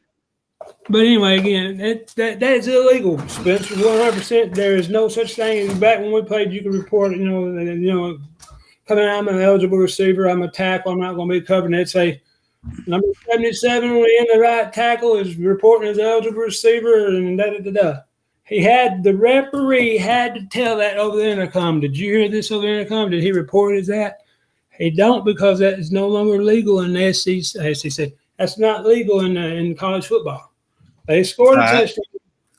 But anyway, again, that is illegal, Spencer. 100%. There is no such thing as back when we played. You could report, coming out, I'm an eligible receiver. I'm a tackle. I'm not going to be covered. They'd say number 77 when in the right tackle is reporting as eligible receiver, and da-da-da-da. The referee had to tell that over the intercom. Did you hear this over the intercom? Did he report it as that? He don't, because that is no longer legal in the SEC. That's not legal in college football. They scored a touchdown.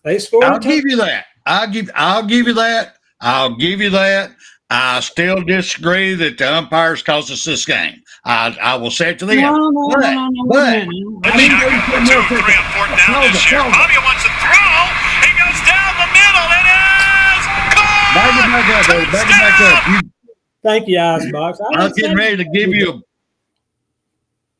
They scored. I'll give you that. I'll give you that. I'll give you that. I still disagree that the umpires caused us this game. I will say it to them. No. I mean, 2 of 3 on 4th down this year. Bobby wants to throw. He goes down the middle. It is caught. Back it back up. Thank you, Icebox. I was getting ready to give you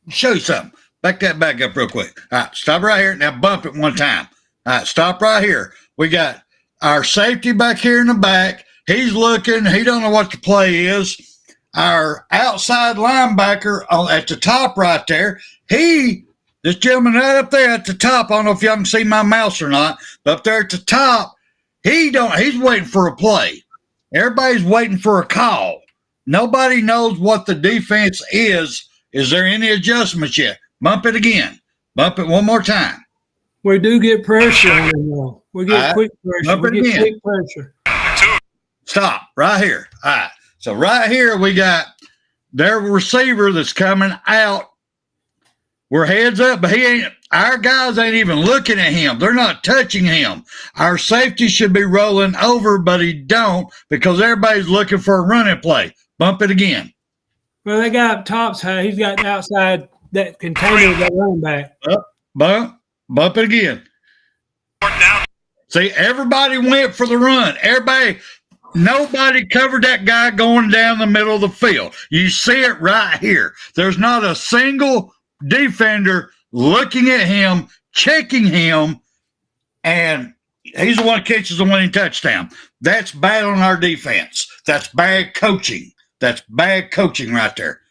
show you something. Back that back up real quick. All right, stop right here. Now bump it one time. All right, stop right here. We got our safety back here in the back. He's looking. He don't know what the play is. Our outside linebacker at the top right there, this gentleman right up there at the top, I don't know if y'all can see my mouse or not, but up there at the top, he's waiting for a play. Everybody's waiting for a call. Nobody knows what the defense is. Is there any adjustments yet? Bump it again. Bump it one more time. We do get pressure on them, though. We get quick pressure. Quick pressure. Stop right here. All right. So right here we got their receiver that's coming out. We're heads up, but our guys ain't even looking at him. They're not touching him. Our safety should be rolling over, but he don't, because everybody's looking for a running play. Bump it again. Well, they got Top's high. He's got outside that container that running back. Bump it again. See, everybody went for the run. Nobody covered that guy going down the middle of the field. You see it right here. There's not a single defender looking at him, checking him, and he's the one that catches the winning touchdown. That's bad on our defense. That's bad coaching. That's bad coaching right there.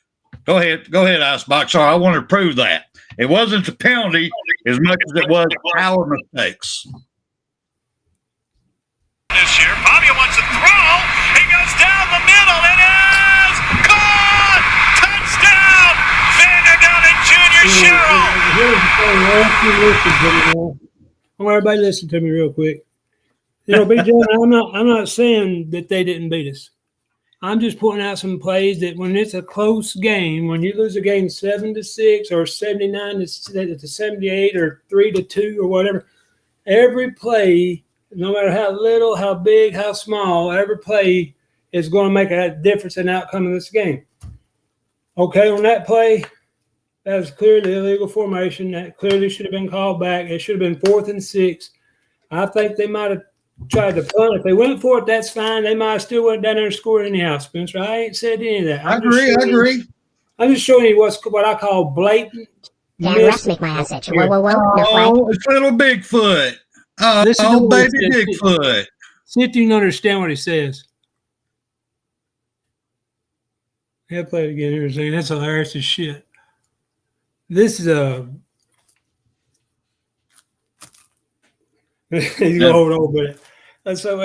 Go ahead, Icebox. Sorry, I wanted to prove that. It wasn't the penalty as much as it was our mistakes. This year, Bobby wants to throw. He goes down the middle. It is caught. Touchdown. Vanderbilt Junior Sherrill. I want everybody to listen to me real quick. BJ, I'm not saying that they didn't beat us. I'm just pointing out some plays that when it's a close game, when you lose a game 7-6 or 79 to 78 or 3-2 or whatever, every play, no matter how little, how big, how small, every play is going to make a difference in the outcome of this game. Okay, on that play, that was clearly illegal formation. That clearly should have been called back. It should have been 4th and 6. I think they might have tried to punt. If they went for it, that's fine. They might have still went down there and scored anyhow, Spencer. I ain't said any of that. I agree. I'm just showing you what I call blatant. Yeah, Russ make my ass itch. Whoa. No flag. It's little Bigfoot. Oh, baby Bigfoot. See if you can understand what he says. Yeah, play it again here. That's hilarious as shit. This is He's gonna hold on, but and so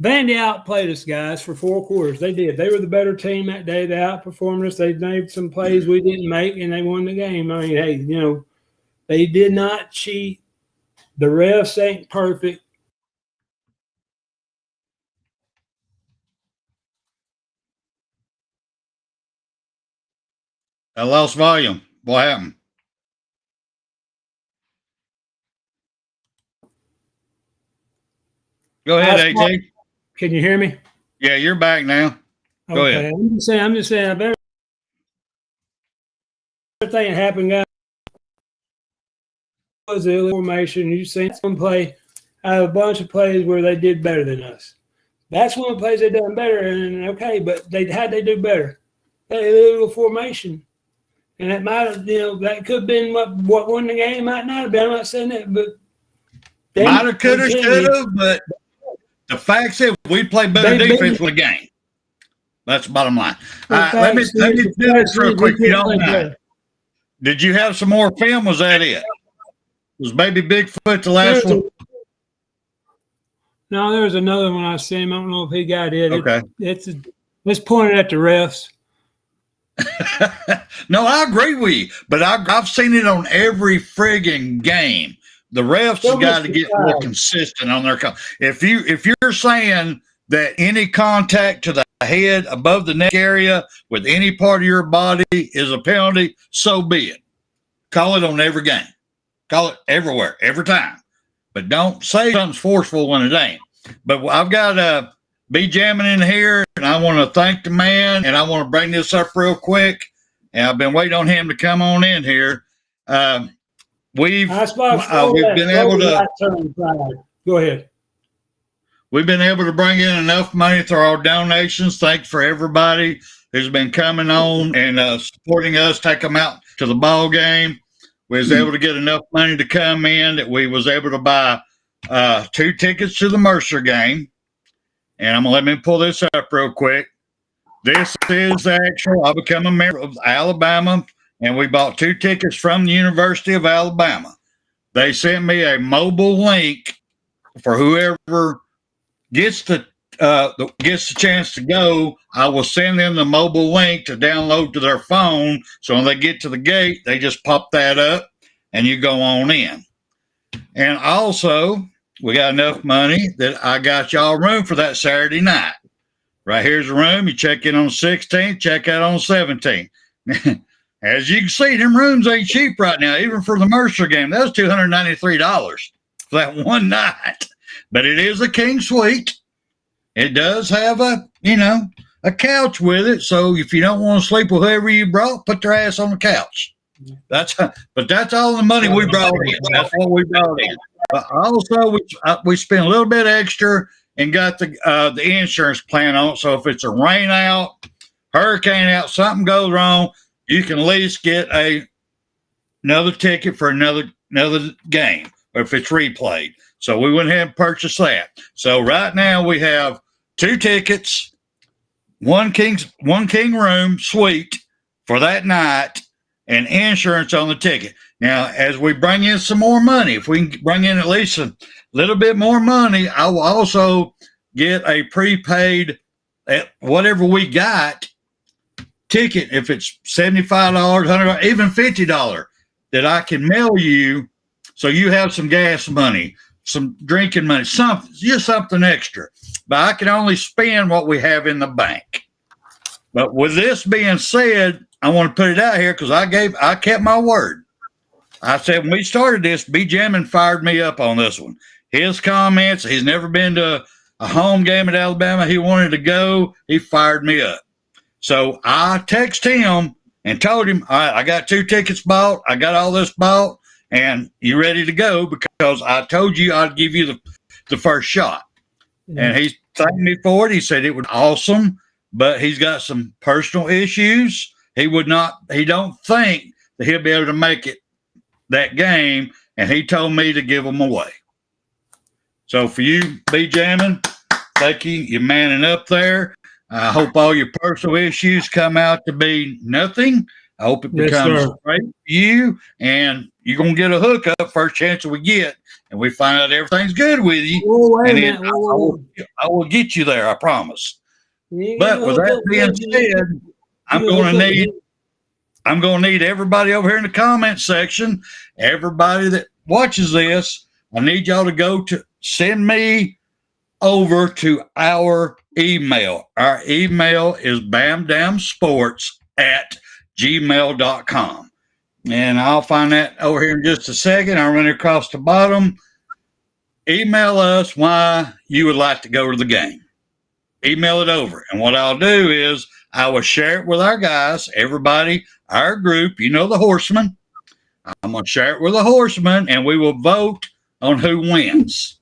Vandy outplayed us, guys, for 4 quarters. They did. They were the better team that day. They outperformed us. They made some plays we didn't make, and they won the game. I mean, hey, they did not cheat. The refs ain't perfect. I lost volume. What happened? Go ahead, AT. Can you hear me? Yeah, you're back now. Go ahead. I'm just saying, everything that happened, guys, was the formation. You've seen some play out of a bunch of plays where they did better than us. That's one of the plays they done better, and okay, but they do better. They little formation. And that might have, that could have been what won the game. Might not have been. I'm not saying that, but might have, could have, should have. But the fact is, we played better defense for the game. That's the bottom line. Let me do this real quick. You don't mind. Did you have some more film? Was that it? Was Baby Bigfoot the last one? No, there was another one I seen him. I don't know if he got it. Okay. It's pointed at the refs. No, I agree with you, but I've seen it on every friggin' game. The refs have got to get more consistent on their call. If you're saying that any contact to the head above the neck area with any part of your body is a penalty, so be it. Call it on every game. Call it everywhere, every time. But don't say something's forceful when it ain't. But I've got B jamming in here, and I want to thank the man, and I want to bring this up real quick. And I've been waiting on him to come on in here. We've been able to go ahead. We've been able to bring in enough money through our donations. Thanks for everybody who's been coming on and supporting us. Take them out to the ball game. We was able to get enough money to come in that we was able to buy 2 tickets to the Mercer game. And I'm going to let me pull this up real quick. This is actual. I become a member of Alabama, and we bought 2 tickets from the University of Alabama. They sent me a mobile link for whoever gets the chance to go. I will send them the mobile link to download to their phone. So when they get to the gate, they just pop that up, and you go on in. And also, we got enough money that I got y'all room for that Saturday night. Right here's the room. You check in on the 16th, check out on the 17th. As you can see, them rooms ain't cheap right now, even for the Mercer game. That was $293 for that one night. But it is a king suite. It does have a couch with it. So if you don't want to sleep with whoever you brought, put their ass on the couch. But that's all the money we brought in. That's what we brought in. But also, we spent a little bit extra and got the insurance plan on it. So if it's a rain out, hurricane out, something goes wrong, you can at least get another ticket for another game, or if it's replayed. So we went ahead and purchased that. So right now we have 2 tickets, one king room suite for that night, and insurance on the ticket. Now, as we bring in some more money, if we can bring in at least a little bit more money, I will also get a prepaid at whatever we got ticket. If it's $75, $100, even $50, that I can mail you, so you have some gas money, some drinking money, something extra. But I can only spend what we have in the bank. But with this being said, I want to put it out here because I kept my word. I said when we started this, B Jammin fired me up on this one. His comments, he's never been to a home game at Alabama. He wanted to go. He fired me up. So I texted him and told him, all right, I got 2 tickets bought. I got all this bought, and you ready to go because I told you I'd give you the first shot. And he thanked me for it. He said it was awesome, but he's got some personal issues. He don't think that he'll be able to make it that game, and he told me to give them away. So for you, B Jammin, thank you. You're manning up there. I hope all your personal issues come out to be nothing. I hope it Yes, becomes sir. great for you, and you're going to get a hookup first chance that we get, and we find out everything's good with you. Whoa, wait a And then minute. Whoa. I will get you there, I promise. You ain't But getting with no that hookup being yet. said, I'm going to need everybody over here in the comment section, everybody that watches this, I need y'all to go to send me over to our email. Our email is bamdamsports@gmail.com. And I'll find that over here in just a second. I'll run across the bottom. Email us why you would like to go to the game. Email it over. And what I'll do is I will share it with our guys, everybody, our group, the horsemen. I'm going to share it with the horsemen, and we will vote on who wins.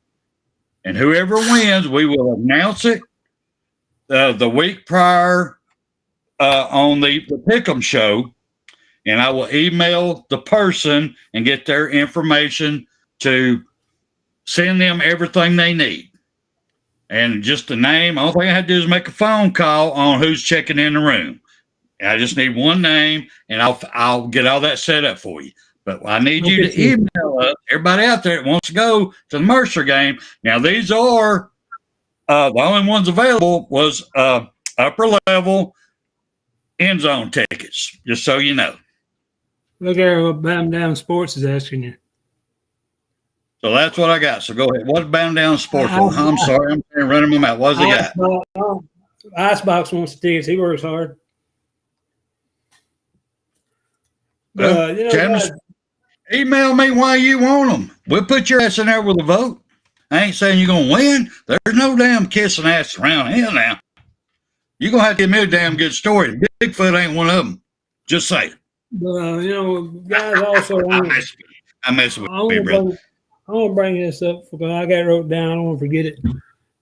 And whoever wins, we will announce it the week prior on the Pickem show, and I will email the person and get their information to send them everything they need. And just the name, all thing I had to do is make a phone call on who's checking in the room. And I just need one name, and I'll get all that set up for you. But I need you to email us, everybody out there that wants to go to the Mercer game. Now, these are the only ones available was upper level end zone tickets, just so you know. Look at what BAMA Sports is asking you. So that's what I got. So go ahead. What's BAMA Sports? I'm sorry, I'm running my mouth. What's he got? Icebox wants the tickets. He works hard. Guys, email me why you want them. We'll put your ass in there with a vote. I ain't saying you're going to win. There's no damn kissing ass around here now. You're going to have to give me a damn good story. Bigfoot ain't one of them. Just say. Guys, also, I mess with you, brother. I want to bring this up because I got it wrote down. I don't want to forget it.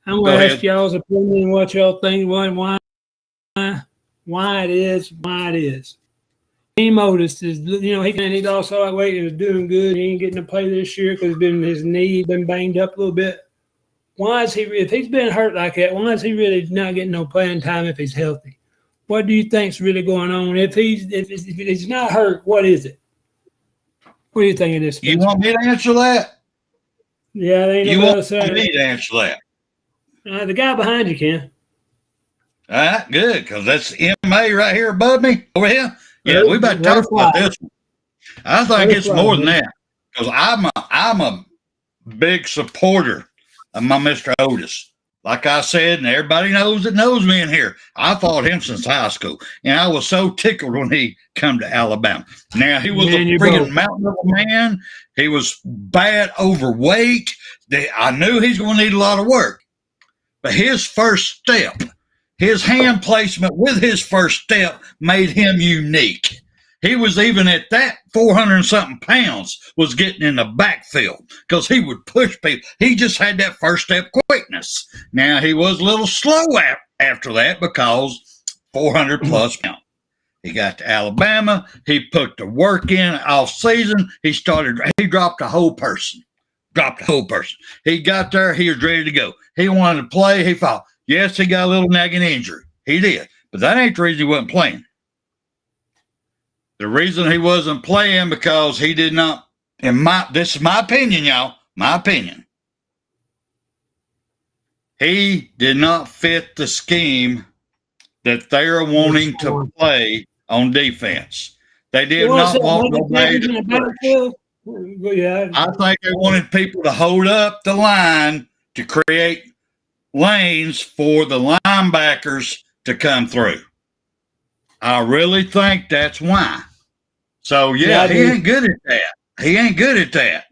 I'm going to ask y'all's opinion, what y'all think, why it is. Modus is, he's also like waiting, is doing good. He ain't getting to play this year because his knee been banged up a little bit. Why is he, if he's been hurt like that, why is he really not getting no playing time if he's healthy? What do you think's really going on? If he's not hurt, what is it? What do you think of this? You want me to answer that? Yeah, they ain't you want me to answer that. The guy behind you can. All right, good, because that's MA right here above me over here. Yeah, we about to talk about this one. I think it's more than that, because I'm a big supporter of my Mr. Otis. Like I said, and everybody knows me in here, I fought him since high school, and I was so tickled when he come to Alabama. Now, he was a freaking mountain of a man. He was bad overweight. I knew he's going to need a lot of work. But his first step, his hand placement with his first step made him unique. He was even at that 400-something pounds was getting in the backfield because he would push people. He just had that first step quickness. Now, he was a little slow after that because 400-plus pounds. He got to Alabama. He put the work in off season. He dropped a whole person. He got there. He was ready to go. He wanted to play. He fought. Yes, he got a little nagging injury. He did. But that ain't the reason he wasn't playing. The reason he wasn't playing because he did not, this is my opinion, y'all, my opinion. He did not fit the scheme that they're wanting to play on defense. They did not want nobody to push. I think they wanted people to hold up the line to create lanes for the linebackers to come through. I really think that's why. So, he ain't good at that.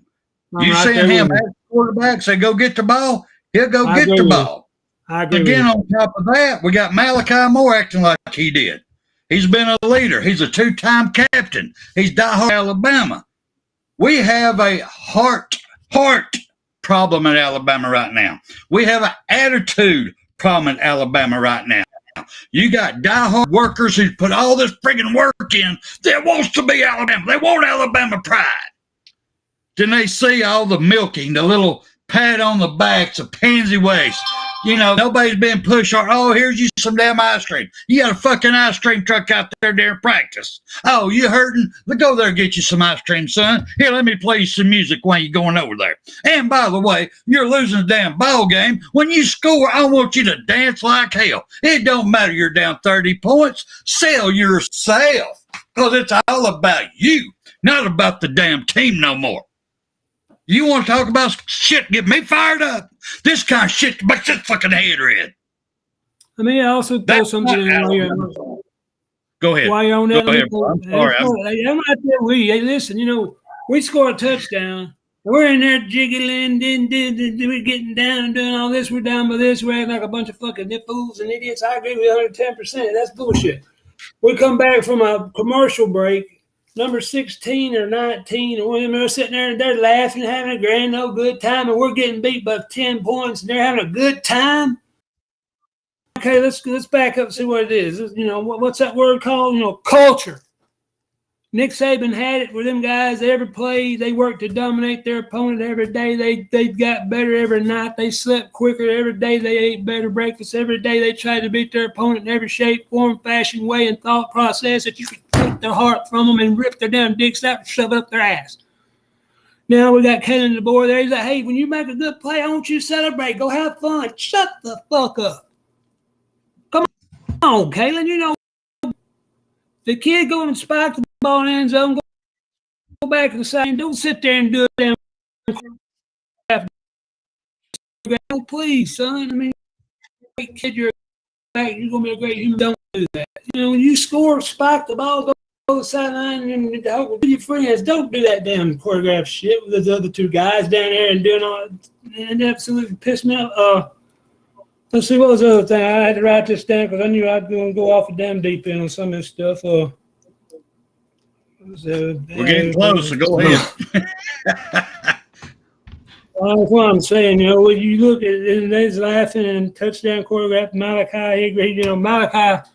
You send him as quarterback, say, go get the ball, he'll go get the ball. Again, on top of that, we got Malachi Moore acting like he did. He's been a leader. He's a two-time captain. He's diehard Alabama. We have a heart problem at Alabama right now. We have an attitude problem at Alabama right now. You got diehard workers who put all this friggin' work in that wants to be Alabama. They want Alabama pride. Then they see all the milking, the little pat on the backs, the pansy waist. Nobody's been pushed or, oh, here's you some damn ice cream. You got a fucking ice cream truck out there during practice. Oh, you hurting? Let's go there and get you some ice cream, son. Here, let me play you some music while you're going over there. And by the way, you're losing the damn ball game. When you score, I want you to dance like hell. It don't matter you're down 30 points. Sell yourself, because it's all about you, not about the damn team no more. You want to talk about shit, get me fired up. This kind of shit makes this fucking head red. I mean, I also throw something in there. Go ahead. While you're on that, I'm sorry. I'm right there with you. Hey, listen, we score a touchdown. We're in there jiggling, we're getting down and doing all this. We're down by this. We're acting like a bunch of fucking fools and idiots. I agree with 110%. That's bullshit. We come back from a commercial break. Number 16 or 19, and we're sitting there and they're laughing, having a grand old good time, and we're getting beat by 10 points, and they're having a good time. Okay, let's back up and see what it is. What's that word called? Culture. Nick Saban had it with them guys. They ever played. They worked to dominate their opponent every day. They got better every night. They slept quicker every day. They ate better breakfast every day. They tried to beat their opponent in every shape, form, fashion, way, and thought process that you could take their heart from them and rip their damn dicks out and shove it up their ass. Now we got Kellen DeBoer there. He's like, hey, when you make a good play, I want you to celebrate. Go have fun. Shut the fuck up. Come on, Kalen. The kid going and spike the ball in the end zone, go back to the side. Don't sit there and do it. Damn, please, son. I mean, great kid, you're going to be a great human. Don't do that. When you score, spike the ball, go to the sideline, and with your friends. Don't do that damn choreographed shit with the other two guys down there and doing all that. And absolutely pissed me off. Let's see, what was the other thing? I had to write this down because I knew I was going to go off a damn deep end on some of this stuff. We're getting close, so go ahead. Well, that's what I'm saying. When you look at it, they's laughing and touchdown choreograph Malachi Higby. Malachi,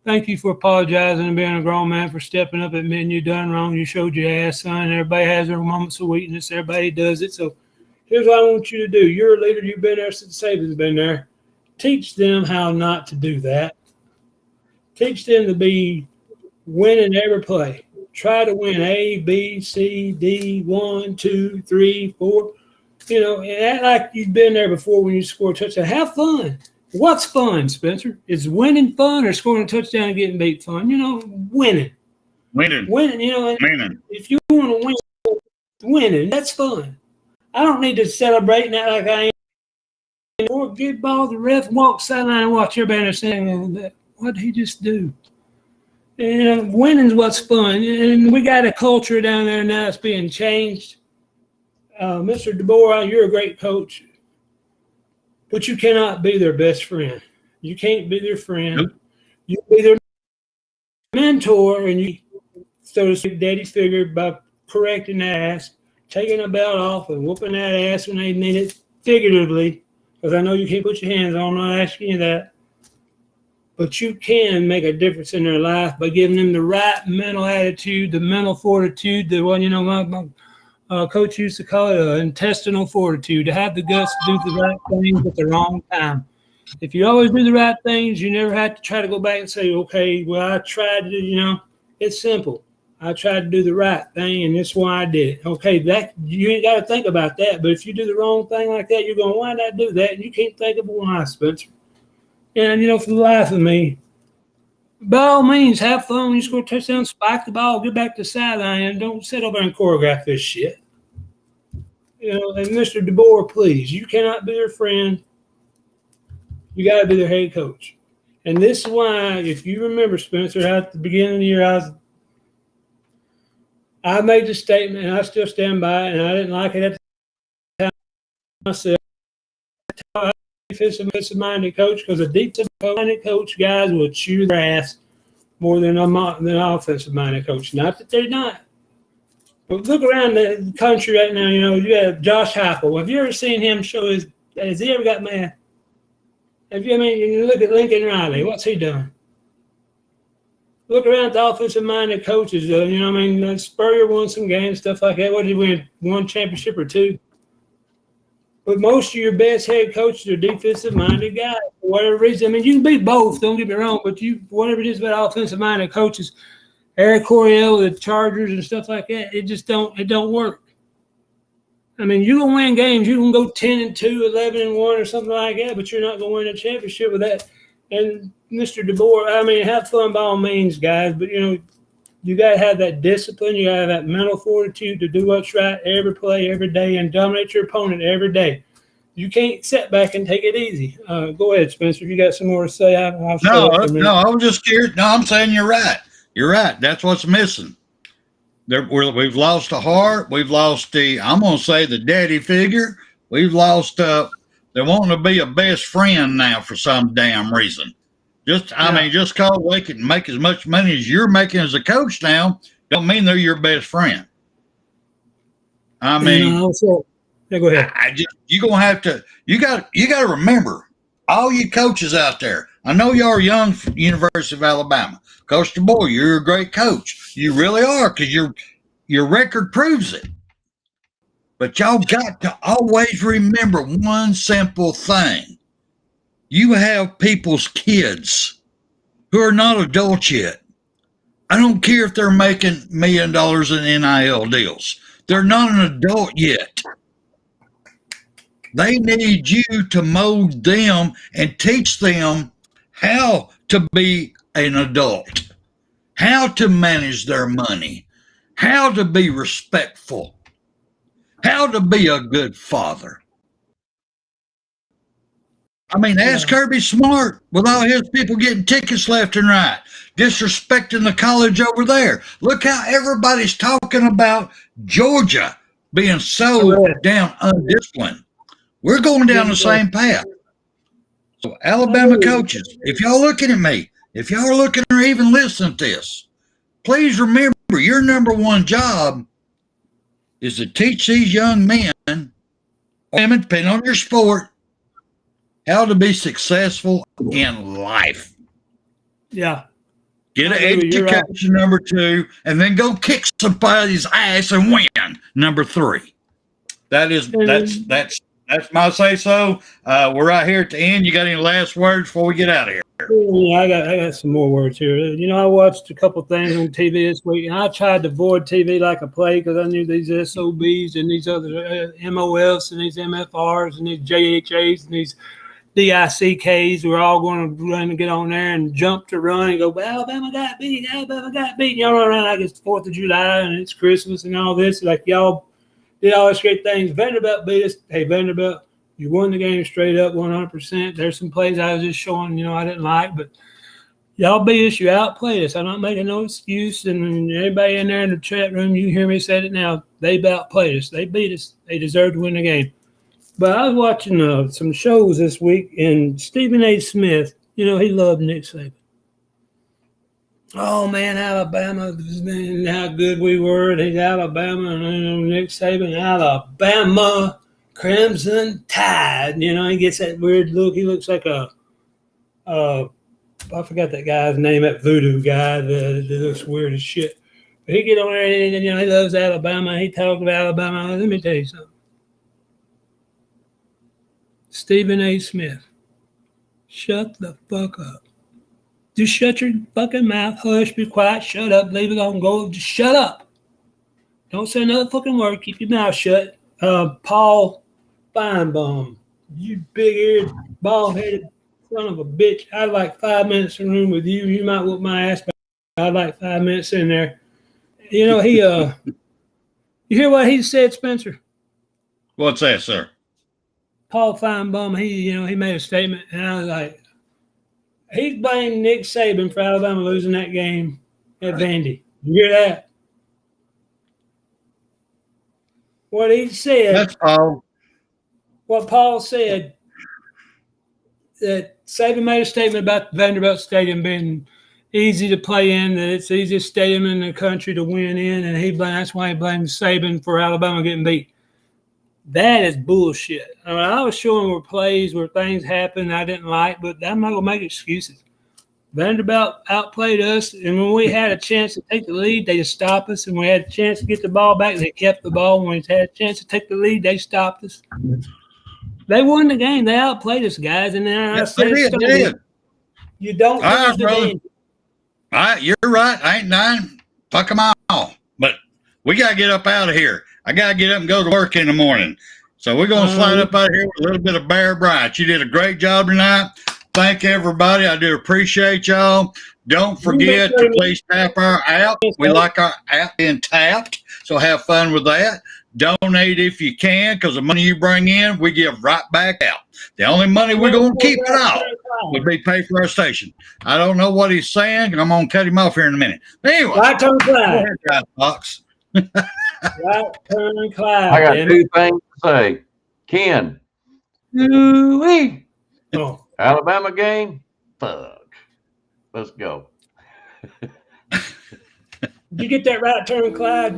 thank you for apologizing and being a grown man, for stepping up, admitting you done wrong. You showed your ass, son. Everybody has their moments of weakness. Everybody does it. So here's what I want you to do. You're a leader. You've been there since Saban's been there. Teach them how not to do that. Teach them to be winning every play. Try to win A, B, C, D, 1, 2, 3, 4. And act like you've been there before when you score a touchdown. Have fun. What's fun, Spencer? Is winning fun or scoring a touchdown and getting beat fun? Winning. Winning. Winning. If you want to win, winning, that's fun. I don't need to celebrate and act like I ain't. Or get ball the ref, walk sideline and watch everybody saying, what did he just do? Winning's what's fun. And we got a culture down there now that's being changed. Mr. DeBoer, you're a great coach, but you cannot be their best friend. You can't be their friend. Nope. You be their mentor, and you, so to speak, daddy figure by correcting that ass, taking a belt off and whooping that ass when they need it, figuratively, because I know you can't put your hands on. I'm not asking you that. But you can make a difference in their life by giving them the right mental attitude, the mental fortitude, the one, my coach used to call it intestinal fortitude, to have the guts to do the right things at the wrong time. If you always do the right things, you never have to try to go back and say, okay, well, I tried to do, it's simple. I tried to do the right thing, and that's why I did it. Okay, that you ain't got to think about that. But if you do the wrong thing like that, you're going, why did I do that? And you can't think of why, Spencer. And, for the life of me, by all means, have fun when you score a touchdown, spike the ball, get back to the sideline, and don't sit over and choreograph this shit. And Mr. DeBoer, please, you cannot be their friend. You got to be their head coach. And this is why, if you remember, Spencer, at the beginning of the year, I made the statement, and I still stand by it, and I didn't like it at the time myself. Defensive-minded coach, because a defensive-minded coach, guys, will chew their ass more than an offensive-minded coach. Not that they're not. But look around the country right now, you have Josh Heupel. Have you ever seen him show has he ever got mad? You look at Lincoln Riley. What's he done? Look around at the offensive-minded coaches. Spurrier won some games, stuff like that. What did he win? One championship or two? But most of your best head coaches are defensive-minded guys for whatever reason. I mean, you can be both. Don't get me wrong, but whatever it is about offensive-minded coaches, Eric Coryell, the Chargers and stuff like that, it don't work. I mean, you can win games. You can go 10-2, 11-1, or something like that, but you're not going to win a championship with that. And Mr. DeBoer, I mean, have fun by all means, guys, but you got to have that discipline. You got to have that mental fortitude to do what's right every play, every day, and dominate your opponent every day. You can't sit back and take it easy. Go ahead, Spencer. If you got some more to say, I'll No, I was just curious. No, I'm saying you're right. You're right. That's what's missing. We've lost the heart. We've lost I'm going to say the daddy figure. We've lost they're wanting to be a best friend now for some damn reason. I mean, just because they can make as much money as you're making as a coach now, don't mean they're your best friend. I mean, go ahead. You're gonna have to. You got to remember, all you coaches out there. I know y'all are young from University of Alabama. Coach DeBoer, you're a great coach. You really are, because your record proves it. But y'all got to always remember one simple thing. You have people's kids who are not adults yet. I don't care if they're making $1 million in NIL deals. They're not an adult yet. They need you to mold them and teach them how to be an adult, how to manage their money, how to be respectful, how to be a good father. I mean, ask Kirby Smart with all his people getting tickets left and right, disrespecting the college over there. Look how everybody's talking about Georgia being so damn undisciplined. We're going down the same path. So, Alabama coaches, if y'all looking at me, if y'all are looking or even listening to this, please remember your number one job is to teach these young men, women, depending on your sport, how to be successful in life. Yeah. Get an education, number 2, and then go kick somebody's ass and win, number 3. That's my say so. We're right here at the end. You got any last words before we get out of here? Yeah, I got some more words here. I watched a couple things on TV this week, and I tried to avoid TV like a plague because I knew these SOBs and these other MOFs and these MFRs and these JHAs and these DICKs were all going to run and get on there and jump to run and go, well, Alabama got beat. Y'all run around like it's 4th of July and it's Christmas and all this. Like y'all did all these great things. Vanderbilt beat us. Hey, Vanderbilt, you won the game straight up 100%. There's some plays I was just showing, I didn't like, but y'all beat us. You outplayed us. I'm not making no excuse. And anybody in there in the chat room, you hear me say it now, they outplayed us. They beat us. They deserved to win the game. But I was watching some shows this week, and Stephen A. Smith, he loved Nick Saban. Oh, man, Alabama, man, how good we were. He's Alabama, and Nick Saban, Alabama, Crimson Tide. He gets that weird look. He looks like I forgot that guy's name, that voodoo guy that looks weird as shit. But he get on there, and he loves Alabama. He talks about Alabama. Let me tell you something. Stephen A. Smith, shut the fuck up. Just shut your fucking mouth. Hush, be quiet, shut up, leave it alone, go. Just shut up. Don't say another fucking word. Keep your mouth shut. Paul Feinbaum, you big-eared, bald-headed son of a bitch. I'd like 5 minutes in the room with you. You might whoop my ass, but I'd like 5 minutes in there. You hear what he said, Spencer? What's that, sir? Paul Feinbaum, he made a statement, and I was like, he blamed Nick Saban for Alabama losing that game at Vandy. You hear that? What he said. That's Paul. What Paul said, that Saban made a statement about the Vanderbilt Stadium being easy to play in, that it's the easiest stadium in the country to win in, and that's why he blamed Saban for Alabama getting beat. That is bullshit. I mean, I was showing where plays where things happened I didn't like, but I'm not going to make excuses. Vanderbilt outplayed us, and when we had a chance to take the lead, they just stopped us. And when we had a chance to get the ball back, they kept the ball. When we had a chance to take the lead, they stopped us. They won the game. They outplayed us, guys. And then I said, they did. You don't lose the game. All right, you're right. I ain't dying. Fuck them all. But we got to get up out of here. I got to get up and go to work in the morning. So we're going to slide up out of here with a little bit of Bear Bryant. You did a great job tonight. Thank everybody. I do appreciate y'all. Don't forget to please tap our app. We like our app being tapped, so have fun with that. Donate if you can, because the money you bring in, we give right back out. The only money we're going to keep it off would be pay for our station. I don't know what he's saying, and I'm going to cut him off here in a minute. Anyway, Right turn, Clyde. Fox. Right turn, Clyde. I got two things to say. Ken, ooh-wee. Oh. Alabama game, fuck. Let's go. Did you get that right turn, Clyde?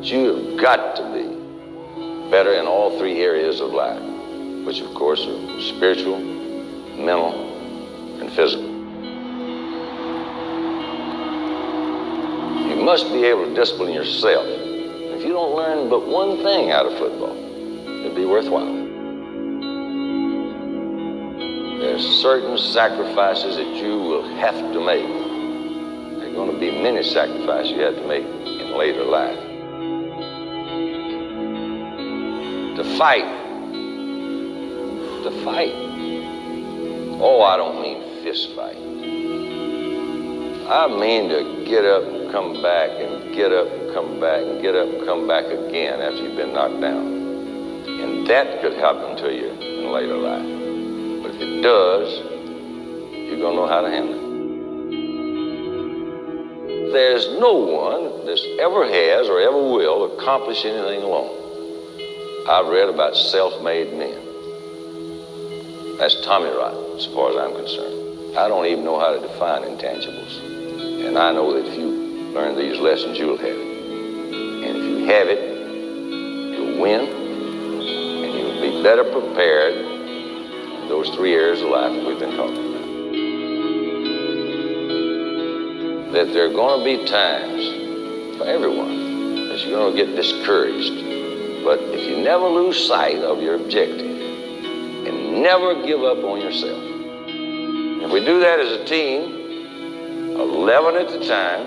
You've got to be better in all three areas of life, which of course are spiritual, mental, and physical. You must be able to discipline yourself. If you don't learn but one thing out of football, it'll be worthwhile. There's certain sacrifices that you will have to make. There are going to be many sacrifices you have to make in later life. To fight. Oh, I don't mean fist fight. I mean to get up and come back and get up and come back and get up and come back again after you've been knocked down. And that could happen to you in later life. But if it does, you're going to know how to handle it. There's no one that ever has or ever will accomplish anything alone. I've read about self-made men. That's Tommy rot, as far as I'm concerned. I don't even know how to define intangibles. And I know that if you learn these lessons, you'll have it. And if you have it, you'll win, and you'll be better prepared in those three areas of life that we've been talking about. That there are going to be times for everyone that you're going to get discouraged. But if you never lose sight of your objective and never give up on yourself, if we do that as a team, 11 at a time,